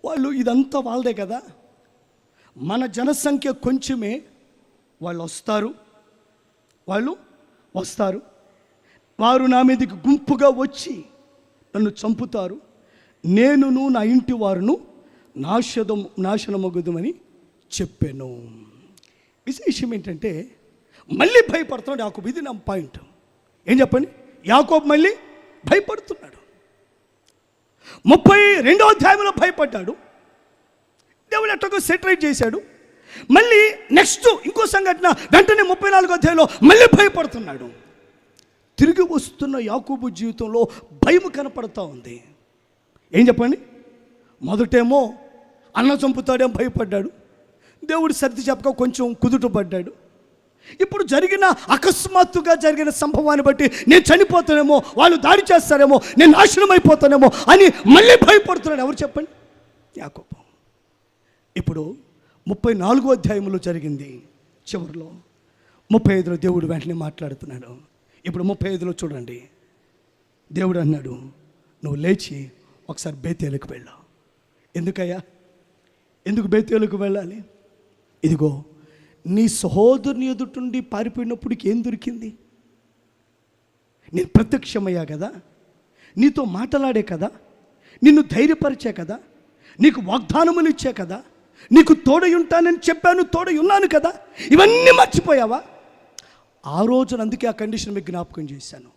వాళ్ళు ఇదంతా వాళ్ళదే కదా, మన జనసంఖ్య కొంచెమే, వాళ్ళు వస్తారు, వారు నా మీదకి గుంపుగా వచ్చి నన్ను చంపుతారు, నేనును నా ఇంటి వారును నాశనమగుదమని చెప్పాను. విశేషం ఏంటంటే మళ్ళీ భయపడుతున్నాడు యాకోబు. ఇది నా పాయింట్. ఏం చెప్పండి? యాకోబు మళ్ళీ భయపడుతున్నాడు. 32వ అధ్యాయంలో భయపడ్డాడు, దేవుడు ఎట్టగో సెటరైట్ చేశాడు. మళ్ళీ నెక్స్ట్ ఇంకో సంఘటన, వెంటనే 34వ అధ్యాయంలో మళ్ళీ భయపడుతున్నాడు. తిరిగి వస్తున్న యాకోబు జీవితంలో భయం కనపడుతూ ఉంది. ఏం చెప్పండి? మొదటేమో అన్న చంపుతాడేమో భయపడ్డాడు, దేవుడు సర్ది చెప్పక కొంచెం కుదుటపడ్డాడు. ఇప్పుడు అకస్మాత్తుగా జరిగిన సంభవాన్ని బట్టి నేను చనిపోతానేమో, వాళ్ళు దాడి చేస్తారేమో, నేను నాశనం అయిపోతానేమో అని మళ్ళీ భయపడుతున్నాడు. ఎవరు చెప్పండి? యాకోబు. ఇప్పుడు 34వ అధ్యాయంలో జరిగింది. చివరిలో 35లో దేవుడు వెంటనే మాట్లాడుతున్నాడు. ఇప్పుడు 35లో చూడండి, దేవుడు అన్నాడు, నువ్వు లేచి ఒకసారి బేతేలుకు వెళ్ళు. ఎందుకయ్యా? ఎందుకు బేతేలుకు వెళ్ళాలి? ఇదిగో నీ సహోదరుని ఎదుటుండి పారిపోయినప్పటికి ఏం దొరికింది? నేను ప్రత్యక్షమయ్యా కదా, నీతో మాట్లాడే కదా, నిన్ను ధైర్యపరిచే కదా, నీకు వాగ్దానములు ఇచ్చే కదా, నీకు తోడై ఉంటానని చెప్పాను, తోడై ఉన్నాను కదా, ఇవన్నీ మర్చిపోయావా? ఆ రోజున అందుకే ఆ కండిషన్ మీకు జ్ఞాపకం చేశాను.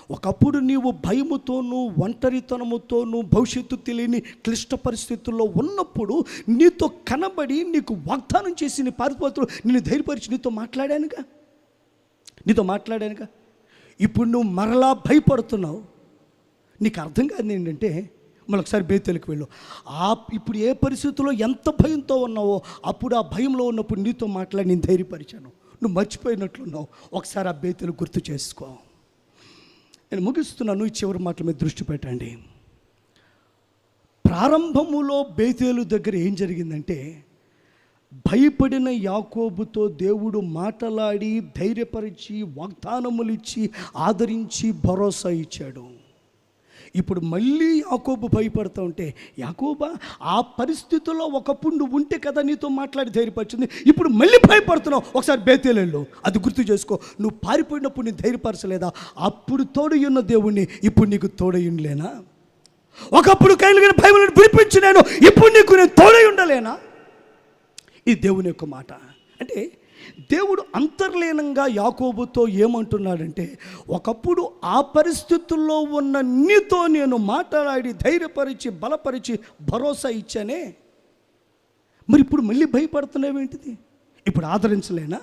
ఒకప్పుడు నీవు భయముతోనూ ఒంటరితనముతోనూ భవిష్యత్తు తెలియని క్లిష్ట పరిస్థితుల్లో ఉన్నప్పుడు నీతో కనబడి నీకు వాగ్దానం చేసి నీ పారిపోతూ నిన్ను ధైర్యపరిచి నీతో మాట్లాడానుగా. ఇప్పుడు నువ్వు మరలా భయపడుతున్నావు. నీకు అర్థం కాదు ఏంటంటే, మరొకసారి బేతేలుకు వెళ్ళు. ఇప్పుడు ఏ పరిస్థితుల్లో ఎంత భయంతో ఉన్నావో అప్పుడు ఆ భయంలో ఉన్నప్పుడు నీతో మాట్లాడి నేను ధైర్యపరిచాను. నువ్వు మర్చిపోయినట్లున్నావు. ఒకసారి ఆ బేతేలు గుర్తు చేసుకో. నేను ముగిస్తున్నాను. ఈ చివరి మాటల మీద దృష్టి పెట్టండి. ప్రారంభములో బేతేలు దగ్గర ఏం జరిగిందంటే, భయపడిన యాకోబుతో దేవుడు మాట్లాడి ధైర్యపరిచి వాగ్దానములు ఇచ్చి ఆదరించి భరోసా ఇచ్చాడు. ఇప్పుడు మళ్ళీ యాకోబు భయపడుతూ ఉంటే, యాకోబా ఆ పరిస్థితుల్లో ఒకప్పుడు నువ్వు ఉంటే కదా నీతో మాట్లాడి ధైర్యపరిచింది, ఇప్పుడు మళ్ళీ భయపడుతున్నావు. ఒకసారి బేతేలు అది గుర్తు చేసుకో. నువ్వు పారిపోయినప్పుడు నేను ధైర్యపరచలేదా? అప్పుడు తోడయున్న దేవుణ్ణి ఇప్పుడు నీకు తోడయుండలేనా? ఒకప్పుడు కలిగిన భయములను విడిపించి నేను ఇప్పుడు నీకు నేను తోడై ఉండలేనా? ఇది దేవుని యొక్క మాట. అంటే దేవుడు అంతర్లీనంగా యాకోబుతో ఏమంటున్నాడంటే, ఒకప్పుడు ఆ పరిస్థితుల్లో ఉన్న నీతో నేను మాట్లాడి ధైర్యపరిచి బలపరిచి భరోసా ఇచ్చానే, మరి ఇప్పుడు మళ్ళీ భయపడుతున్నావేంటిది? ఇప్పుడు ఆదరించలేనా?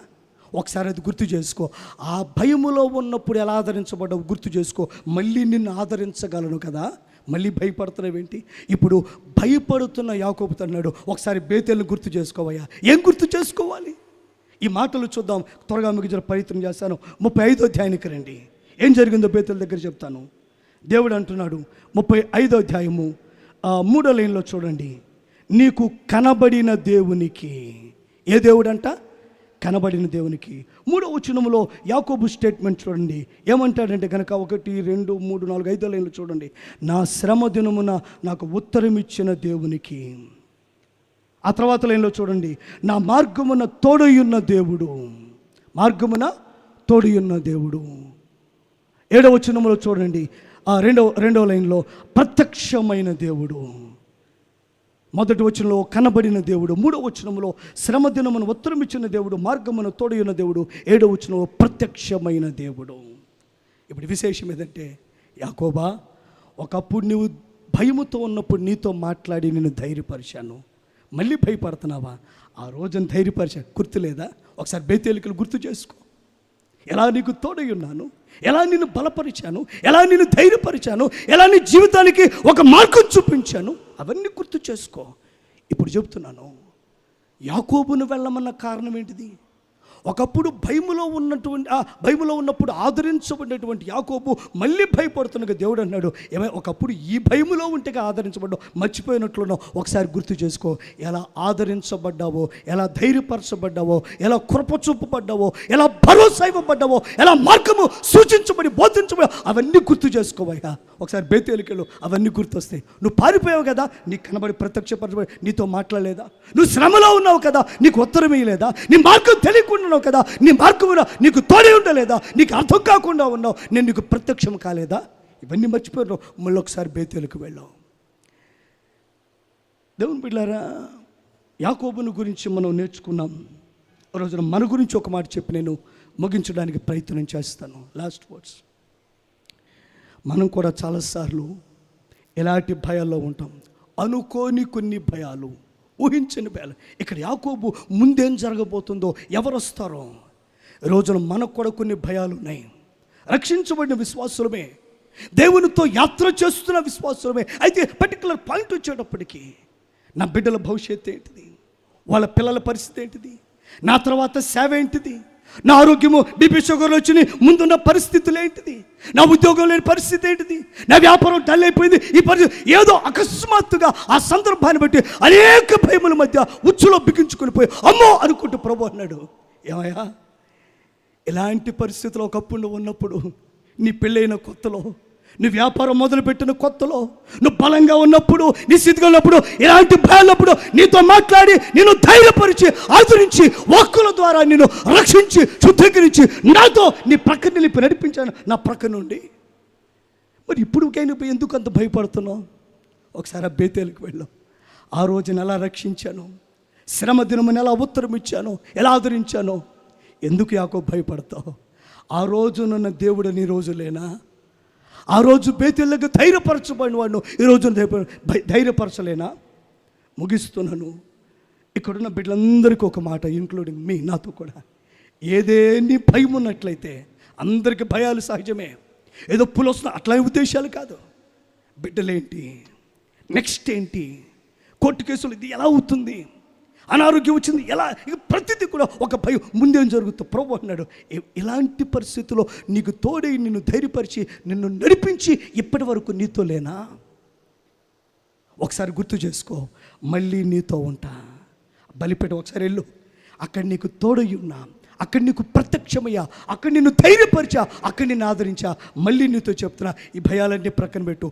ఒకసారి అది గుర్తు చేసుకో. ఆ భయములో ఉన్నప్పుడు ఎలా ఆదరించబడ్డావు గుర్తు చేసుకో. మళ్ళీ నిన్ను ఆదరించగలను కదా, మళ్ళీ భయపడుతున్నావేంటి? ఇప్పుడు భయపడుతున్న యాకోబుతో అన్నాడు, ఒకసారి బేతేలును గుర్తు చేసుకోవయ్యా. ఏం గుర్తు చేసుకోవాలి? ఈ మాటలు చూద్దాం. త్వరగా మీకు ప్రయత్నం చేస్తాను. 35వ అధ్యాయానికి రండి. ఏం జరిగిందో బేతేలు దగ్గర చెప్తాను. దేవుడు అంటున్నాడు 35వ అధ్యాయము 3వ లైన్లో చూడండి, నీకు కనబడిన దేవునికి. ఏ దేవుడంట? కనబడిన దేవునికి. 3వ వచనములో యాకోబు స్టేట్మెంట్ చూడండి. ఏమంటాడంటే కనుక 1, 2, 3, 4, 5 లైన్లు చూడండి. నా శ్రమ దినమున నాకు ఉత్తరం ఇచ్చిన దేవునికి. ఆ తర్వాత లైన్లో చూడండి, నా మార్గమున తోడయున్న దేవుడు. మార్గమున తోడయున్న దేవుడు. 7వ వచనములో చూడండి, రెండవ లైన్లో ప్రత్యక్షమైన దేవుడు. మొదటి వచనంలో కనబడిన దేవుడు, 3వ వచనంలో శ్రమ దినమున ఉత్తరం ఇచ్చిన దేవుడు, మార్గమున తోడయున్న దేవుడు, 7వ వచనంలో ప్రత్యక్షమైన దేవుడు. ఇప్పుడు విశేషం ఏదంటే, యాకోబా ఒకప్పుడు నువ్వు భయముతో ఉన్నప్పుడు నీతో మాట్లాడి నేను ధైర్యపరిచాను, మళ్ళీ భయపడుతున్నావా? ఆ రోజున ధైర్యపరిచా గుర్తులేదా? ఒకసారి బేతేలుకలు గుర్తు చేసుకో. ఎలా నీకు తోడై ఉన్నాను, ఎలా నిన్ను బలపరిచాను, ఎలా నిన్ను ధైర్యపరిచాను, ఎలా నీ జీవితానికి ఒక మార్గం చూపించాను, అవన్నీ గుర్తు చేసుకో. ఇప్పుడు చెబుతున్నాను, యాకోబును వెళ్ళమన్న కారణం ఏంటిది? ఒకప్పుడు భయములో ఉన్నప్పుడు ఆదరించబడినటువంటి యాకోబు మళ్ళీ భయపడుతున్నగా దేవుడు అన్నాడు, ఏమైనా ఒకప్పుడు ఈ భయములో ఉంటేగా ఆదరించబడ్డావు, మర్చిపోయినట్లున్నావు. ఒకసారి గుర్తు చేసుకో, ఎలా ఆదరించబడ్డావో, ఎలా ధైర్యపరచబడ్డావో, ఎలా కృప చూపబడ్డావో, ఎలా భరోసా ఇవ్వబడ్డావో, ఎలా మార్గము సూచించబడి బోధించబడి, అవన్నీ గుర్తు చేసుకోవయ్యా. ఒకసారి బేతేలుకి వెళ్ళు, అవన్నీ గుర్తొస్తాయి. నువ్వు పారిపోయావు కదా, నీకు కనబడి ప్రత్యక్షపరచబడి నీతో మాట్లాడలేదా? నువ్వు శ్రమలో ఉన్నావు కదా, నీకు ఉత్తరం ఇయ్యలేదా? నీ మార్గం తెలియకుండా ఉన్నావు కదా, నీ మార్గమున నీకు తోడే ఉండలేదా? నీకు అర్థం కాకుండా ఉన్నావు, నేను నీకు ప్రత్యక్షం కాలేదా? ఇవన్నీ మర్చిపోయావు. మళ్ళీ ఒకసారి బేతేలుకు వెళ్ళావు. దేవుని బిడ్డలారా, యాకోబును గురించి మనం నేర్చుకున్నాం. రోజున మన గురించి ఒక మాట చెప్పి నేను ముగించడానికి ప్రయత్నం చేస్తాను. Last words. మనం కూడా చాలాసార్లు ఎలాంటి భయాల్లో ఉంటాం, అనుకోని కొన్ని భయాలు, ఊహించని భయాలు. ఇక్కడ యాకోబు ముందేం జరగబోతుందో, ఎవరు వస్తారో, రోజున మనకు కూడా కొన్ని భయాలు ఉన్నాయి. రక్షించబడిన విశ్వాసులమే, దేవునితో యాత్ర చేస్తున్న విశ్వాసులమే. అయితే పర్టికులర్ పాయింట్ వచ్చేటప్పటికి నా బిడ్డల భవిష్యత్తు ఏంటిది, వాళ్ళ పిల్లల పరిస్థితి ఏంటిది, నా తర్వాత సేవ ఏంటిది, నా ఆరోగ్యము బీపీ షుగర్లు వచ్చి ముందున్న పరిస్థితులు ఏంటిది, నా ఉద్యోగం లేని పరిస్థితి ఏంటిది, నా వ్యాపారం డల్ అయిపోయింది, ఈ పరిస్థితి ఏదో అకస్మాత్తుగా ఆ సందర్భాన్ని బట్టి అనేక భయముల మధ్య ఉచ్చులో బిగించుకొని పోయి అమ్మో అనుకుంటూ ప్రభు అన్నాడు, ఏమయ్యా ఇలాంటి పరిస్థితులు ఒకప్పుడు ఉన్నప్పుడు, నీ పెళ్ళైన కొత్తలో, నీ వ్యాపారం మొదలుపెట్టిన కొత్తలో, నువ్వు బలంగా ఉన్నప్పుడు, నీ స్థితిగా ఉన్నప్పుడు, ఇలాంటి భయాలప్పుడు నీతో మాట్లాడి నిన్ను ధైర్యపరిచి ఆదరించి వాక్కుల ద్వారా నిన్ను రక్షించి శుద్ధీకరించి నాతో నీ ప్రక్క నిలిపి నడిపించాను నా ప్రక్క నుండి. మరి ఇప్పుడుకైనా ఎందుకు అంత భయపడుతున్నావు? ఒకసారి ఆ బేతేలుకు వెళ్ళాం. ఆ రోజున ఎలా రక్షించాను, శ్రమ దినమున ఎలా ఉత్తరం ఇచ్చాను, ఎలా ఆదరించాను. ఎందుకు యాకోబు భయపడతావు? ఆ రోజునున్న దేవుడు నీ రోజు లేనా? ఆ రోజు బేతేలుకు ధైర్యపరచబడిన వాడు ఈరోజు ధైర్యపరచలేనా? ముగిస్తున్నాను. ఇక్కడున్న బిడ్డలందరికీ ఒక మాట, ఇంక్లూడింగ్ మీ, నాతో కూడా. ఏదేని భయం ఉన్నట్లయితే, అందరికీ భయాలు సహజమే, ఏదో పులొస్తున్న అట్లా ఉద్దేశాలు కాదు. బిడ్డలేంటి, నెక్స్ట్ ఏంటి, కోర్టు కేసులు ఇది ఎలా అవుతుంది, అనారోగ్యం వచ్చింది ఎలా, ఇక ప్రతిదీ కూడా ఒక భయం, ముందేం జరుగుతుంది. ప్రభు అన్నాడు, ఇలాంటి పరిస్థితుల్లో నీకు తోడై నిన్ను ధైర్యపరిచి నిన్ను నడిపించి ఇప్పటి వరకు నీతో లేనా? ఒకసారి గుర్తు చేసుకో, మళ్ళీ నీతో ఉంటా. బలిపేట ఒకసారి వెళ్ళు, అక్కడ నీకు తోడై ఉన్నా, అక్కడ నీకు ప్రత్యక్షమయ్యా, అక్కడ నిన్ను ధైర్యపరిచా, అక్కడ నిన్ను ఆదరించా. మళ్ళీ నీతో చెప్తున్నా, ఈ భయాలన్నీ ప్రక్కన పెట్టు.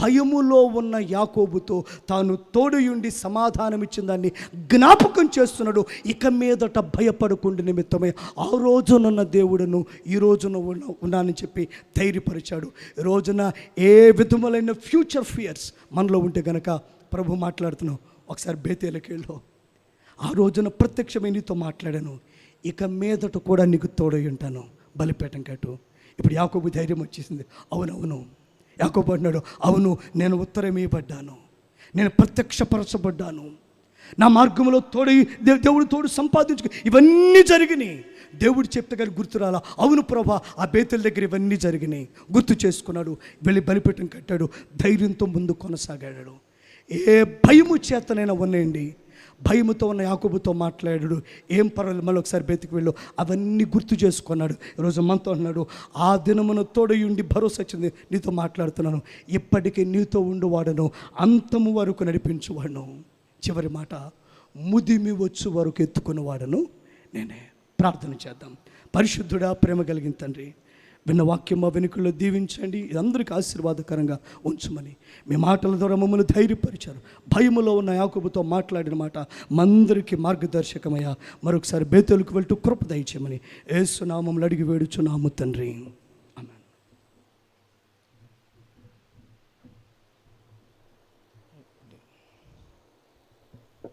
భయములో ఉన్న యాకోబుతో తాను తోడుయుండి సమాధానం ఇచ్చిన దాన్ని జ్ఞాపకం చేస్తున్నాడు. ఇక మీదట భయపడకుండా నిమిత్తమే ఆ రోజునున్న దేవుడును ఈ రోజున ఉన్నానని చెప్పి ధైర్యపరిచాడు. ఈ రోజున ఏ విధములైన ఫ్యూచర్ ఫియర్స్ మనలో ఉంటే గనక ప్రభు మాట్లాడుతున్నాం. ఒకసారి బేతేలుకి వెళ్ళు. ఆ రోజున ప్రత్యక్షమై నీతో మాట్లాడాను, ఇక మీదట కూడా నీకు తోడై ఉంటాను. బలిపేటం కట్టు. ఇప్పుడు యాకోబు ధైర్యం వచ్చేసింది. అవునవును, యాకోబు అన్నాడు, అవును నేను ఉత్తరం ఇవ్వబడ్డాను, నేను ప్రత్యక్షపరచబడ్డాను, నా మార్గంలో తోడై దేవుడు తోడు సంపాదించుకు ఇవన్నీ జరిగినాయి. దేవుడు చెప్తే కానీ గుర్తురాలా. అవును ప్రభా, ఆ బేతేలు దగ్గర ఇవన్నీ జరిగినాయి. గుర్తు చేసుకున్నాడు, వెళ్ళి బలిపీఠం కట్టాడు, ధైర్యంతో ముందు కొనసాగాడు. ఏ భయము చేతనైనా ఉన్నాయండి, భయముతో ఉన్న యాకోబుతో మాట్లాడాడు. ఏం పర్వాలేదు, మళ్ళీ ఒకసారి బయటికి వెళ్ళు, అవన్నీ గుర్తు చేసుకున్నాడు. ఈరోజు మనతో అన్నాడు, ఆ దినమున తోడయుండి భరోసా వచ్చింది, నీతో మాట్లాడుతున్నాను, ఇప్పటికీ నీతో ఉండువాడను, అంతము వరకు నడిపించువాడను. చివరి మాట, ముదిమి వచ్చు వరకు ఎత్తుకునేవాడను నేనే. ప్రార్థన చేద్దాం. పరిశుద్ధుడా, ప్రేమ కలిగిన తండ్రి, విన్న వాక్యం మా వెనుకల్లో దీవించండి, ఇదందరికీ ఆశీర్వాదకరంగా ఉంచమని మీ మాటల ద్వారా మమ్మల్ని ధైర్యపరిచారు. భయములో ఉన్న యాకోబుతో మాట్లాడిన మాట మందరికి మార్గదర్శకమయ్యా. మరొకసారి బేతేలుకు వెళ్తూ కృప దయచేయమని యేసు నామములో అడిగి వేడుచున్నాము తండ్రి.